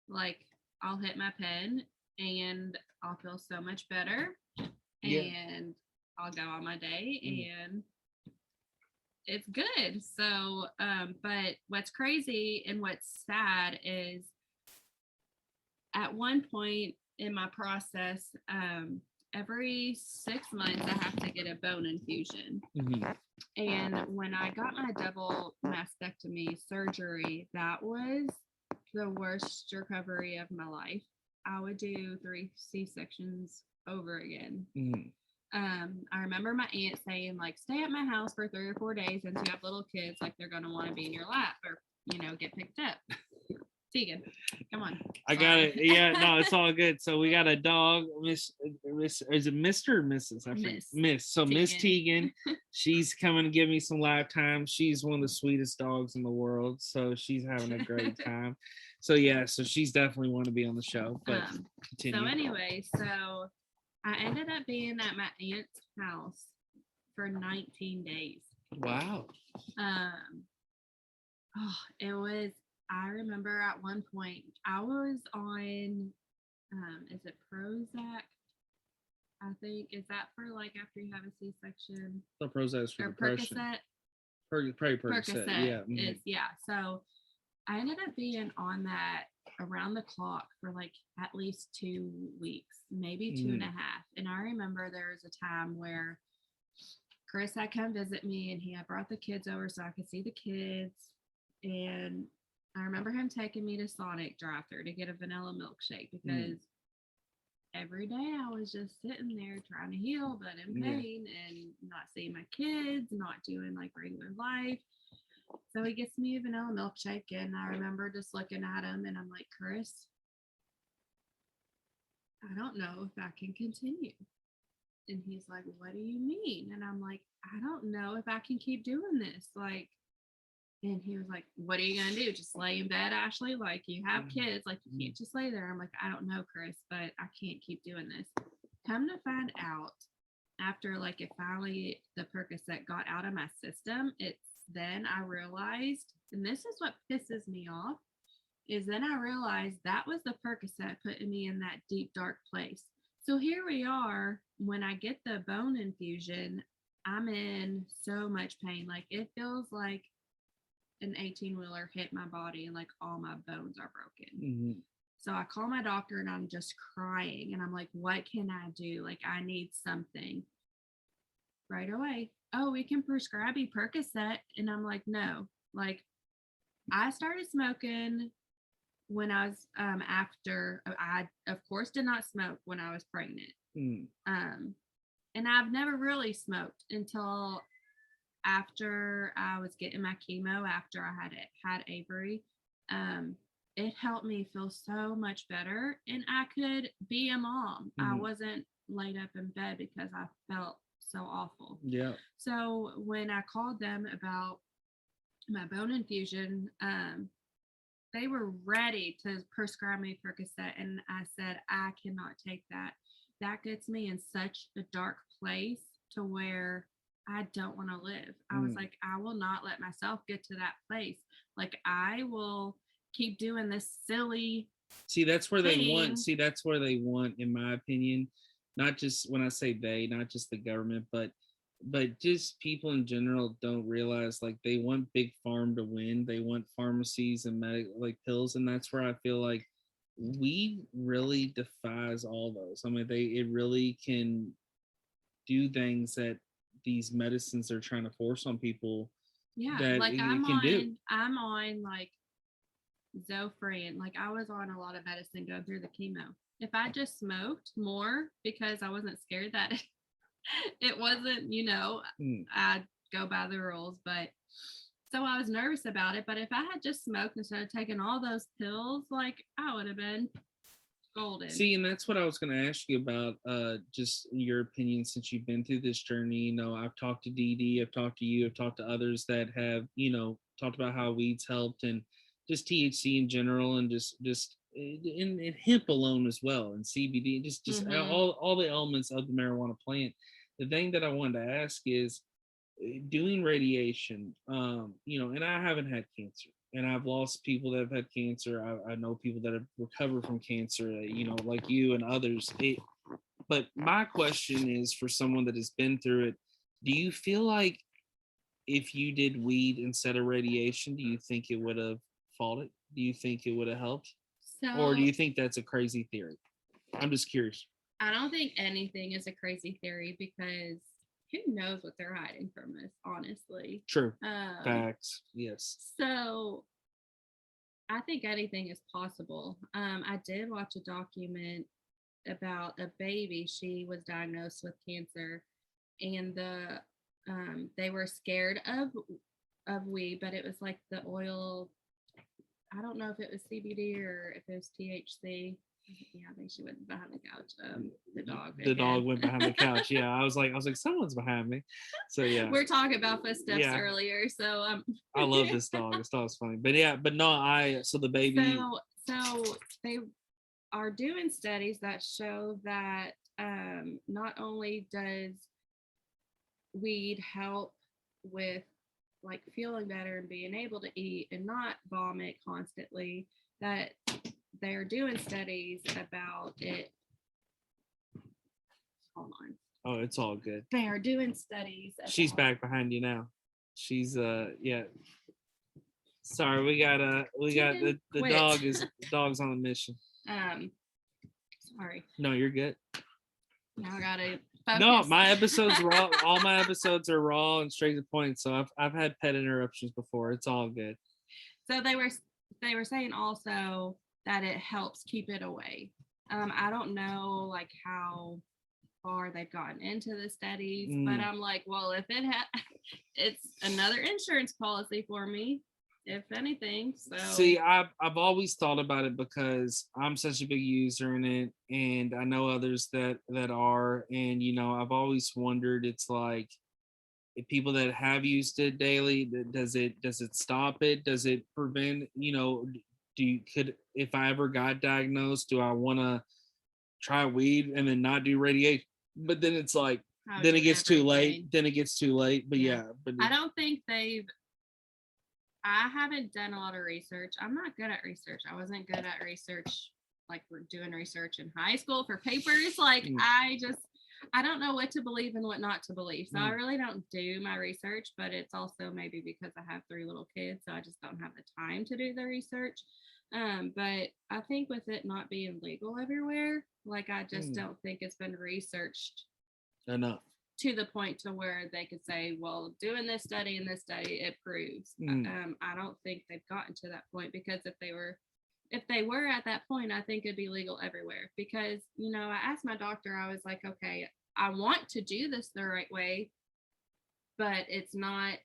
Like I'll hit my pen and I'll feel so much better, and I'll go on my day and it's good. So, but what's crazy and what's sad is at one point in my process, every 6 months I have to get a bone infusion. And when I got my double mastectomy surgery, that was the worst recovery of my life. I would do 3 C-sections over again. I remember my aunt saying, like, stay at my house for 3 or 4 days until you have little kids, like they're gonna want to be in your lap or, you know, get picked up. Tegan, come on. I got it. Yeah, no, it's all good. So we got a dog, Miss is it Mr. or Mrs.? I forget. Miss. So Tegan. Miss Tegan, she's coming to give me some lap time. She's one of the sweetest dogs in the world, so she's having a great time. So yeah, so she's definitely want to be on the show. But continue. So anyway, so I ended up being at my aunt's house for 19 days. Wow. It was. I remember at one point I was on, is it Prozac? I think, is that for like after you have a C-section? The Prozac is for depression. Percocet. Yeah. Yeah. So I ended up being on that around the clock for like at least 2 weeks, maybe 2.5. And I remember there was a time where Chris had come visit me and he had brought the kids over so I could see the kids. And I remember him taking me to Sonic drive-thru to get a vanilla milkshake because every day I was just sitting there trying to heal, but in pain and not seeing my kids, not doing like regular life. So he gets me a vanilla milkshake, and I remember just looking at him and I'm like, Chris, I don't know if I can continue. And he's like, what do you mean? And I'm like, I don't know if I can keep doing this. Like, and he was like, what are you going to do? Just lay in bed, Ashley? Like, you have kids. Like, you can't just lay there. I'm like, I don't know, Chris, but I can't keep doing this. Come to find out, after, like, it finally, the Percocet got out of my system, it's then I realized, and this is what pisses me off, is then I realized that was the Percocet putting me in that deep, dark place. So here we are. When I get the bone infusion, I'm in so much pain. Like, it feels like an 18-wheeler hit my body and like all my bones are broken. So I call my doctor and I'm just crying and I'm like, what can I do? Like, I need something right away. Oh, we can prescribe you Percocet. And I'm like, no. Like, I started smoking when I was after I of course did not smoke when I was pregnant. And I've never really smoked until after I was getting my chemo, after I had Avery. It helped me feel so much better, and I could be a mom. I wasn't laid up in bed because I felt so awful. Yeah. So when I called them about my bone infusion, they were ready to prescribe me Percocet, and I said, I cannot take that. That gets me in such a dark place to where I don't want to live. I was like, I will not let myself get to that place. Like, I will keep doing this silly. See, that's where they want. See, that's where they want, in my opinion, not just when I say they, not just the government, but just people in general don't realize, like, they want big farm to win. They want pharmacies and like pills, and that's where I feel like we really defies all those. I mean, it really can do things that these medicines are trying to force on people. Yeah, that like I'm on like Zofran. Like, I was on a lot of medicine going through the chemo. If I just smoked more because I wasn't scared that it wasn't, I'd go by the rules, but so I was nervous about it. But if I had just smoked instead of taking all those pills, like, I would have been golden. See, and that's what I was going to ask you about, just your opinion since you've been through this journey. I've talked to Dee Dee, I've talked to you, I've talked to others that have, talked about how weeds helped, and just THC in general, and just in hemp alone as well, and CBD, just all the elements of the marijuana plant. The thing that I wanted to ask is, doing radiation, and I haven't had cancer, and I've lost people that have had cancer. I know people that have recovered from cancer, like you and others. But my question is, for someone that has been through it, do you feel like if you did weed instead of radiation, do you think it would have fought it? Do you think it would have helped? Or do you think that's a crazy theory? I'm just curious. I don't think anything is a crazy theory, because who knows what they're hiding from us, honestly. True. Facts. Yes. So I think anything is possible. I did watch a document about a baby. She was diagnosed with cancer, and they were scared of weed, but it was like the oil. I don't know if it was CBD or if it was THC. Yeah, I think she went behind the couch. The dog. The dog went behind the couch. Yeah, I was like, someone's behind me. So yeah, we're talking about footsteps earlier. So I love this dog. This dog's funny. But yeah, but no, so the baby. So they are doing studies that show that not only does weed help with like feeling better and being able to eat and not vomit constantly, that they're doing studies about it. Hold on. Oh, it's all good. They are doing studies. She's back behind you now. She's yeah. Sorry, we got the dog's on a mission. Sorry. No, you're good. Now I gotta focus. No, my episodes raw. All my episodes are raw and straight to the point. So I've had pet interruptions before. It's all good. So they were saying also that it helps keep it away. I don't know like how far they've gotten into the studies, but I'm like, well, if it's another insurance policy for me, if anything. So see, I've always thought about it because I'm such a big user in it, and I know others that are, and I've always wondered, it's like, if people that have used it daily, does it stop it? Does it prevent, if I ever got diagnosed, do I want to try weed and then not do radiation? But then it's like, then it gets too late. But yeah, but I don't think I haven't done a lot of research. I'm not good at research. I wasn't good at research. Like, we're doing research in high school for papers. Like, I don't know what to believe and what not to believe. So I really don't do my research, but it's also maybe because I have 3 little kids, so I just don't have the time to do the research. But I think with it not being legal everywhere, like, I just don't think it's been researched enough to the point to where they could say, well, doing this study and this study, it proves. I don't think they've gotten to that point, because if they were at that point, I think it'd be legal everywhere. Because, I asked my doctor, I was like, okay, I want to do this the right way, but it's not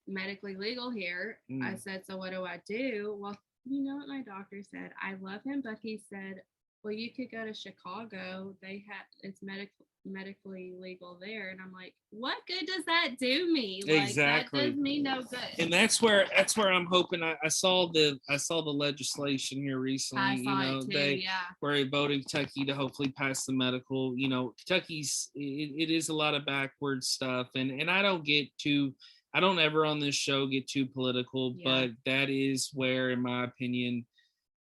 medically legal here. I said, so what do I do? Well, you know what my doctor said? I love him, but he said, well, you could go to Chicago. It's medically legal there. And I'm like, what good does that do me? Like, exactly. That does me no good. And that's where I'm hoping. I saw the legislation here recently. I saw it too, they were voting Kentucky to hopefully pass the medical. Kentucky's it is a lot of backward stuff, and I don't ever on this show get too political, but that is where, in my opinion,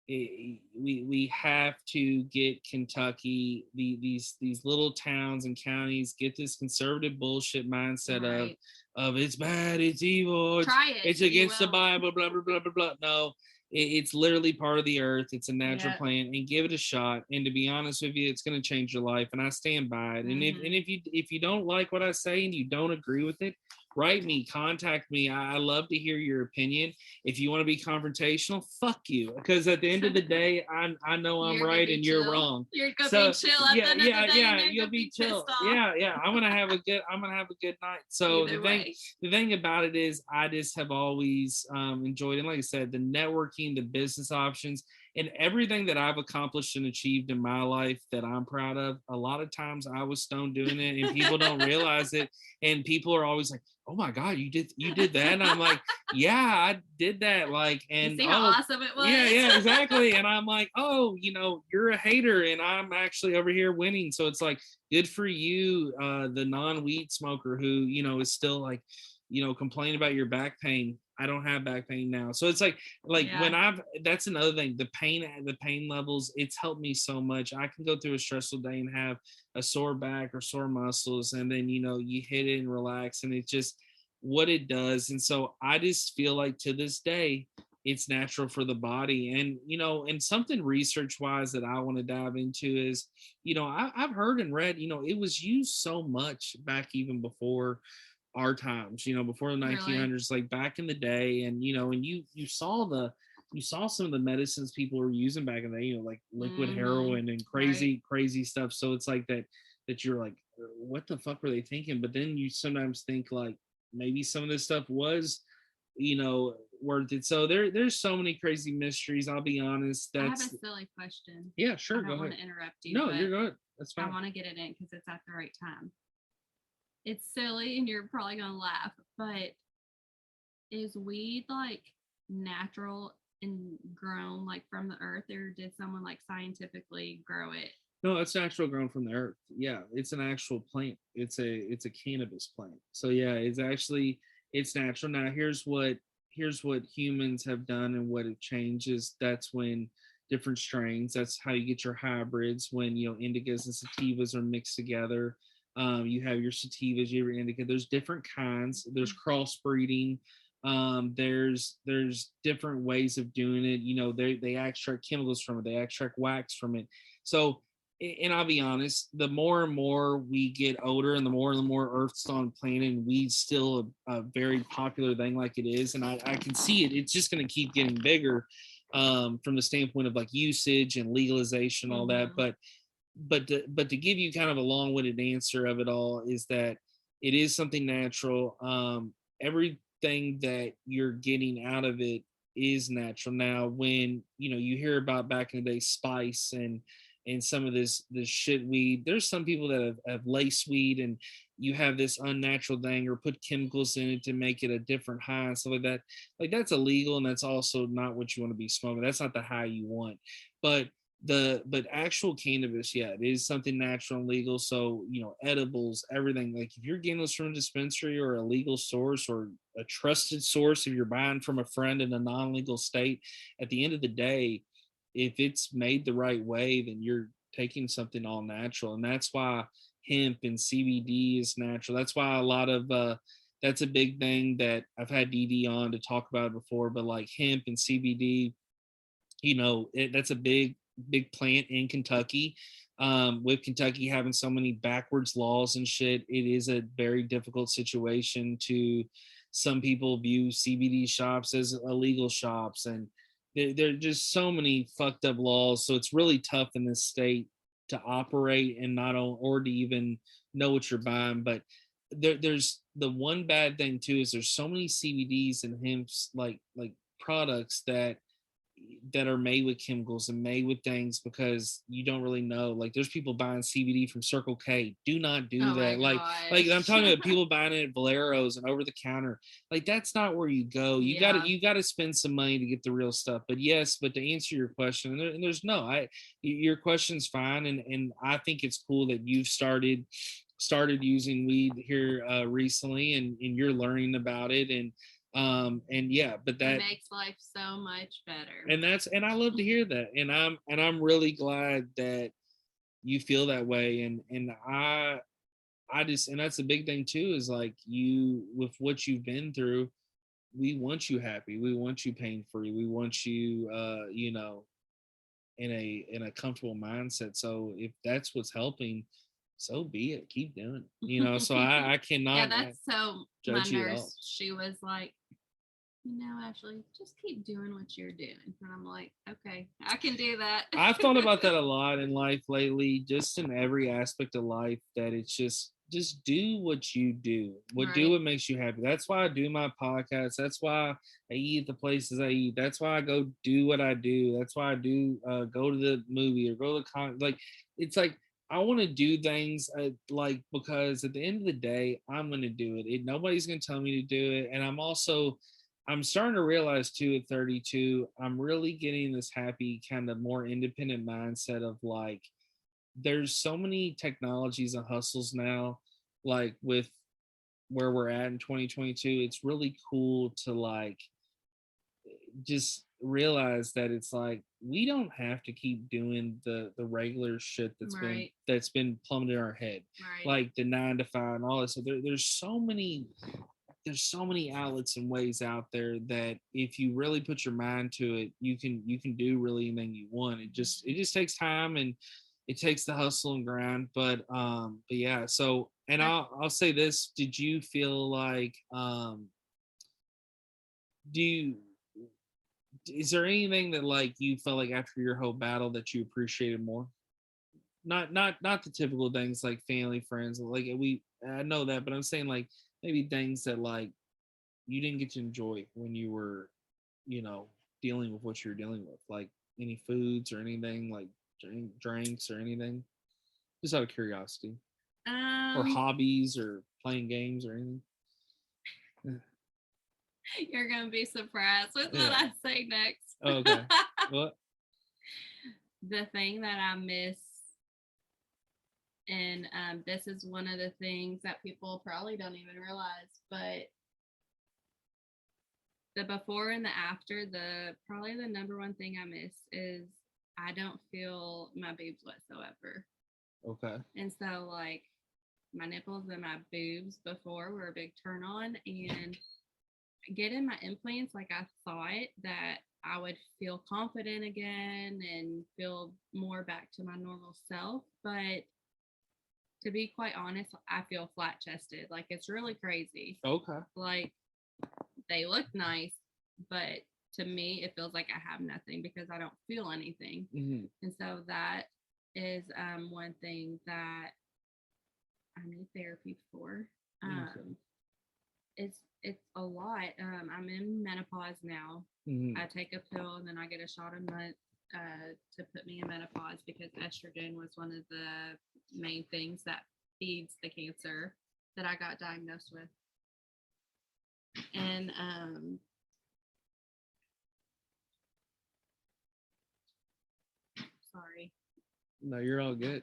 we have to get Kentucky, these little towns and counties, get this conservative bullshit mindset of it's bad, it's evil, it's against the Bible, blah blah blah blah blah. No, it's literally part of the earth. It's a natural plant, and give it a shot. And to be honest with you, it's going to change your life, and I stand by it. And if you don't like what I say and you don't agree with it, write me, contact me. I love to hear your opinion. If you want to be confrontational, fuck you. Because at the end of the day, I know I'm right and you're wrong. You're gonna be chill at the end of the day. You'll be chill. Yeah. I'm gonna have a good night. So the thing about it is, I just have always enjoyed, and like I said, the networking, the business options, and everything that I've accomplished and achieved in my life that I'm proud of. A lot of times I was stoned doing it, and people don't realize it. And people are always like, oh my God, you did that. And I'm like, yeah, I did that. Like, and you see how awesome it was? Yeah, exactly. And I'm like, oh, you're a hater and I'm actually over here winning. So it's like, good for you, the non-weed smoker who, is still like, complaining about your back pain. I don't have back pain now. So it's like when that's another thing, the pain levels, it's helped me so much. I can go through a stressful day and have a sore back or sore muscles, and then you hit it and relax, and it's just what it does. And so I just feel like to this day it's natural for the body. And and something research wise that I want to dive into is, I've heard and read, it was used so much back even before our times, before the 1900s, like back in the day. And and you saw some of the medicines people were using back in the day, like liquid heroin and crazy stuff. So it's like that you're like, what the fuck were they thinking? But then you sometimes think like maybe some of this stuff was worth it. So there's so many crazy mysteries. I'll be honest. I have a silly question. Yeah, sure. I don't want to interrupt you. No, you're good. That's fine. I want to get it in because it's at the right time. It's silly and you're probably gonna laugh, but is weed like natural and grown like from the earth, or did someone like scientifically grow it? No, it's natural, grown from the earth. Yeah, it's an actual plant. It's a cannabis plant. So yeah, it's natural. Now here's what humans have done and what it changes. That's when different strains. That's how you get your hybrids, when indicas and sativas are mixed together. You have your sativas, you have your indica. There's different kinds. There's crossbreeding. There's different ways of doing it. They extract chemicals from it. They extract wax from it. So, and I'll be honest, the more and more we get older and the more Earth's on planet, and weed's still a very popular thing like it is. And I can see it. It's just going to keep getting bigger from the standpoint of like usage and legalization, all that. But to give you kind of a long-winded answer of it all is that it is something natural. Everything that you're getting out of it is natural. Now, when you hear about back in the day spice and some of this shit weed, there's some people that have lace weed, and you have this unnatural thing or put chemicals in it to make it a different high and stuff like that. Like, that's illegal, and that's also not what you want to be smoking. That's not the high you want. But actual cannabis, yeah, it is something natural and legal. So edibles, everything. Like, if you're getting this from a dispensary or a legal source or a trusted source, if you're buying from a friend in a non-legal state, at the end of the day, if it's made the right way, then you're taking something all natural. And that's why hemp and CBD is natural. That's why a lot of that's a big thing that I've had DD on to talk about before. But like hemp and CBD, that's a big plant in Kentucky. With Kentucky having so many backwards laws and shit, it is a very difficult situation. To some people view CBD shops as illegal shops, and there are just so many fucked up laws. So it's really tough in this state to operate and not on, or to even know what you're buying. But there's the one bad thing too is there's so many CBDs and hemps like products that are made with chemicals and made with things, because you don't really know. Like, there's people buying CBD from Circle K. Do not do that. Like I'm talking about people buying it at Valero's and over the counter. Like, that's not where you go. You gotta spend some money to get the real stuff. But yes, but to answer your question, and there's no, your question's fine, and I think it's cool that you've started using weed here recently, and you're learning about it. And yeah, but that makes life so much better. And I love to hear that. And I'm really glad that you feel that way. And I just, and that's a big thing too, is like, you, with what you've been through, we want you happy. We want you pain free. We want you in a comfortable mindset. So if that's what's helping, so be it. Keep doing it. So I cannot. Yeah, that's so. My nurse, she was like, Ashley, just keep doing what you're doing. And I'm like, okay, I can do that. I've thought about that a lot in life lately, just in every aspect of life, that it's just do what you do. Do what makes you happy. That's why I do my podcast. That's why I eat the places I eat. That's why I go do what I do. That's why I do go to the movie or go to the like, it's like, I want to do things like, because at the end of the day, I'm going to do it. Nobody's going to tell me to do it. And I'm also I'm starting to realize too at 32, I'm really getting this happy kind of more independent mindset of like, there's so many technologies and hustles now, like with where we're at in 2022. It's really cool to like just realize that it's like we don't have to keep doing the regular shit that's been plummeted in our head, like the 9 to 5 and all this. So there's so many outlets and ways out there that if you really put your mind to it, you can do really anything you want. It just takes time, and it takes the hustle and grind. But yeah. So, and I'll say this: did you feel like do you is there anything that like you felt like after your whole battle that you appreciated more? Not the typical things like family, friends, like I know that, but I'm saying like maybe things that like you didn't get to enjoy when you were, you know, dealing with what you're dealing with, like any foods or anything, like drinks or anything, just out of curiosity, or hobbies or playing games or anything. You're gonna be surprised with what I say next. Okay. What? The thing that I miss, and this is one of the things that people probably don't even realize, but the before and the after, probably the number one thing I miss is I don't feel my boobs whatsoever. Okay. And so like my nipples and my boobs before were a big turn on, and getting my implants, like I thought that I would feel confident again and feel more back to my normal self. But to be quite honest, I feel flat chested. Like it's really crazy. Okay. Like they look nice, but to me, it feels like I have nothing because I don't feel anything. Mm-hmm. And so that is one thing that I need therapy for. It's a lot. I'm in menopause now. Mm-hmm. I take a pill and then I get a shot a month to put me in menopause because estrogen was one of the main things that feeds the cancer that I got diagnosed with. And sorry. No, you're all good.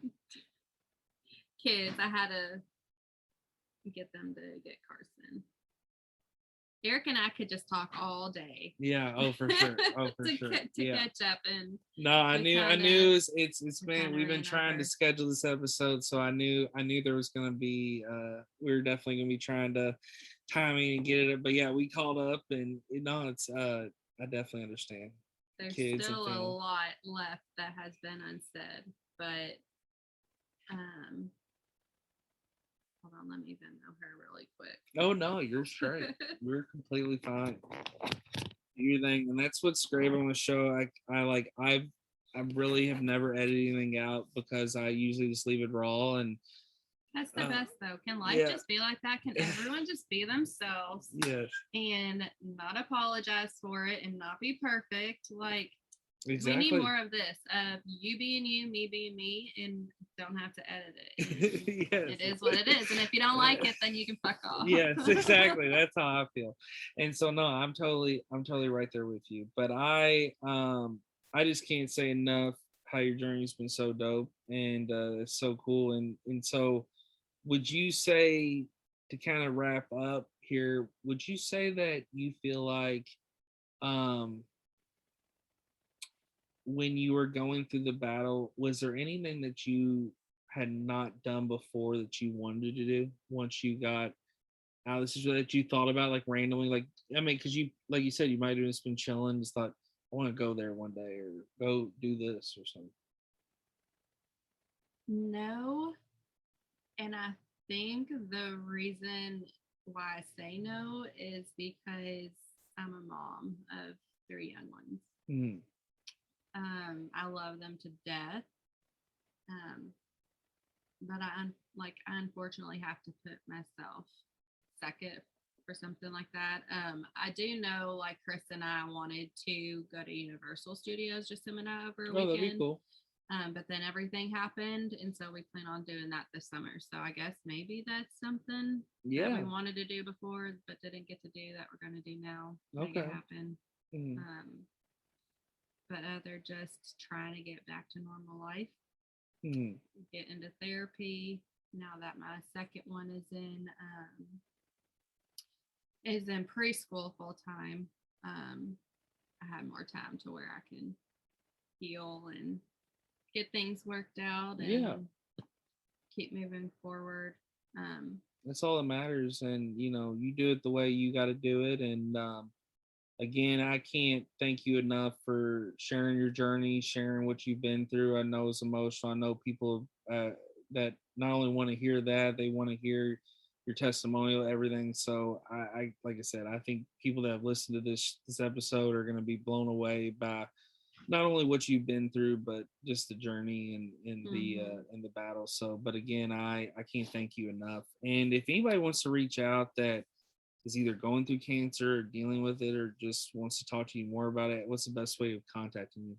Kids, I had to get them to get Carson. Eric and I could just talk all day. Yeah. Oh, for sure. Oh, for sure. Catch up and. No, I knew it's been we've been trying to schedule this episode, so I knew there was gonna be we were definitely gonna be trying to timing and get it, but yeah, we called up and it's I definitely understand. There's kids still a lot left that has been unsaid, but hold on, let me Venmo her really quick. Oh no, you're straight. You're completely fine. You think, and that's what's great on the show. I really have never edited anything out because I usually just leave it raw, and that's the best though. Can life just be like that? Can everyone just be themselves? Yes. And not apologize for it and not be perfect. Like exactly. We need more of this. You being you, me being me, and don't have to edit it. Yes. It is what it is. And if you don't like it, then you can fuck off. Yes, exactly. That's how I feel. And so no, I'm totally right there with you. But I just can't say enough how your journey's been so dope, and it's so cool. And so would you say, to kind of wrap up here, would you say that you feel like when you were going through the battle, was there anything that you had not done before that you wanted to do once you got out? This is that you thought about like randomly, like I mean, because you, like you said, you might have just been chilling, just thought, I want to go there one day or go do this or something. No, and I think the reason why I say no is because I'm a mom of 3 young ones. Mm-hmm. I love them to death. But I unfortunately have to put myself second for something like that. I do know like Chris and I wanted to go to Universal Studios, just him and I over a weekend. That'd be cool. But then everything happened, and so we plan on doing that this summer. So I guess maybe that's something that we wanted to do before but didn't get to do that we're going to do now. Make it happen. But other just trying to get back to normal life, get into therapy. Now that my second one is in preschool full time, I have more time to where I can heal and get things worked out and keep moving forward. That's all that matters. And, you do it the way you got to do it. And again, I can't thank you enough for sharing your journey, sharing what you've been through. I know it's emotional. I know people that not only want to hear that, they want to hear your testimonial, everything. So I like I said, I think people that have listened to this episode are going to be blown away by not only what you've been through, but just the journey and in the battle. So, but again, I can't thank you enough. And if anybody wants to reach out that is either going through cancer or dealing with it, or just wants to talk to you more about it, what's the best way of contacting you?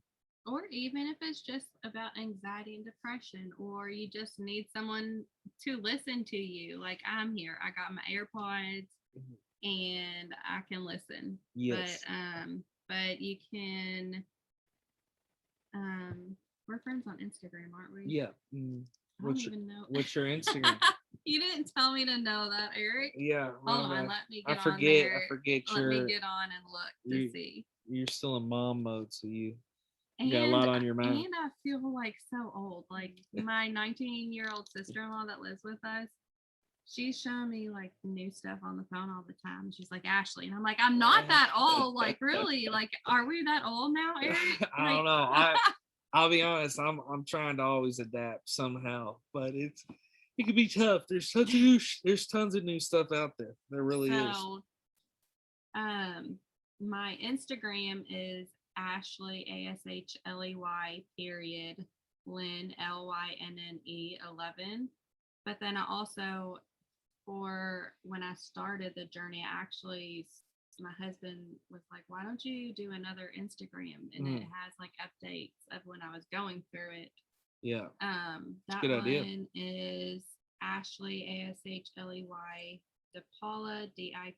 Or even if it's just about anxiety and depression, or you just need someone to listen to you, like I'm here. I got my AirPods and I can listen. Yes. But you can. We're friends on Instagram, aren't we? Yeah. I don't even know. What's your Instagram? You didn't tell me to know that, Eric. Yeah. Hold on, let me get on there. Let me get on and look to see. You're still in mom mode, so you got a lot on your mind. And I feel like so old. Like my 19-year-old sister-in-law that lives with us, she's showing me like new stuff on the phone all the time. She's like, Ashley. And I'm like, I'm not that old. Like, really? Like, are we that old now, Eric? I don't know. I'll be honest. I'm trying to always adapt somehow, but it can be tough. There's tons of new stuff out there. There really is. My Instagram is Ashley ASHLEY period Lynn LYNNE 11. But then I also, for when I started the journey, my husband was like, why don't you do another Instagram? And it has like updates of when I was going through it. Yeah. That good one idea. Is Ashley ASHLEY DiPaola DiPaola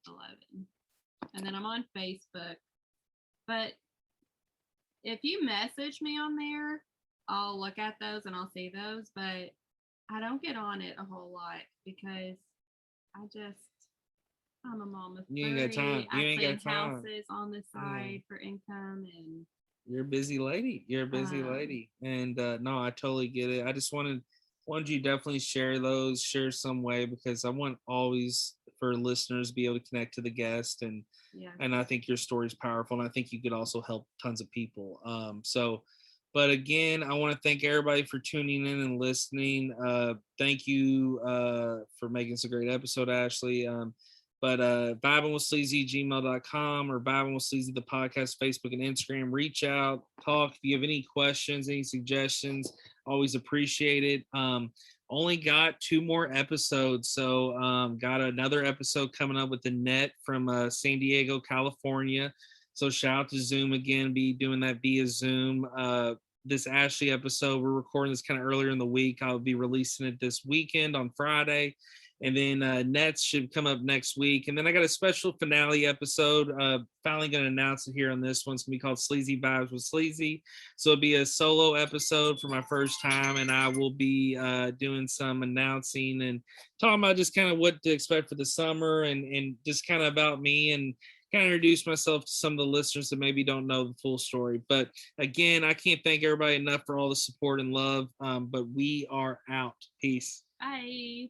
11. And then I'm on Facebook. But if you message me on there, I'll look at those and I'll see those, but I don't get on it a whole lot because I'm a mom of 3. You ain't got time. You ain't got time. Houses on the side for income, and you're a busy lady. And no, I totally get it. I just wanted you to definitely share some way, because I want always for listeners to be able to connect to the guest, and I think your story is powerful, and I think you could also help tons of people. But again, I want to thank everybody for tuning in and listening. Thank you for making this a great episode, Ashley. But Vibing with Sleezy, gmail.com, or Vibing with Sleezy, the podcast, Facebook and Instagram. Reach out, talk. If you have any questions, any suggestions, always appreciate it. Only got 2 more episodes. So got another episode coming up with the Net from San Diego, California. So shout out to Zoom again, be doing that via Zoom. This Ashley episode, we're recording this kind of earlier in the week. I'll be releasing it this weekend on Friday. And then Nets should come up next week. And then I got a special finale episode. Finally going to announce it here on this one. It's going to be called Sleazy Vibes with Sleazy. So it'll be a solo episode for my first time. And I will be doing some announcing and talking about just kind of what to expect for the summer, and just kind of about me, and kind of introduce myself to some of the listeners that maybe don't know the full story. But again, I can't thank everybody enough for all the support and love. But we are out. Peace. Bye.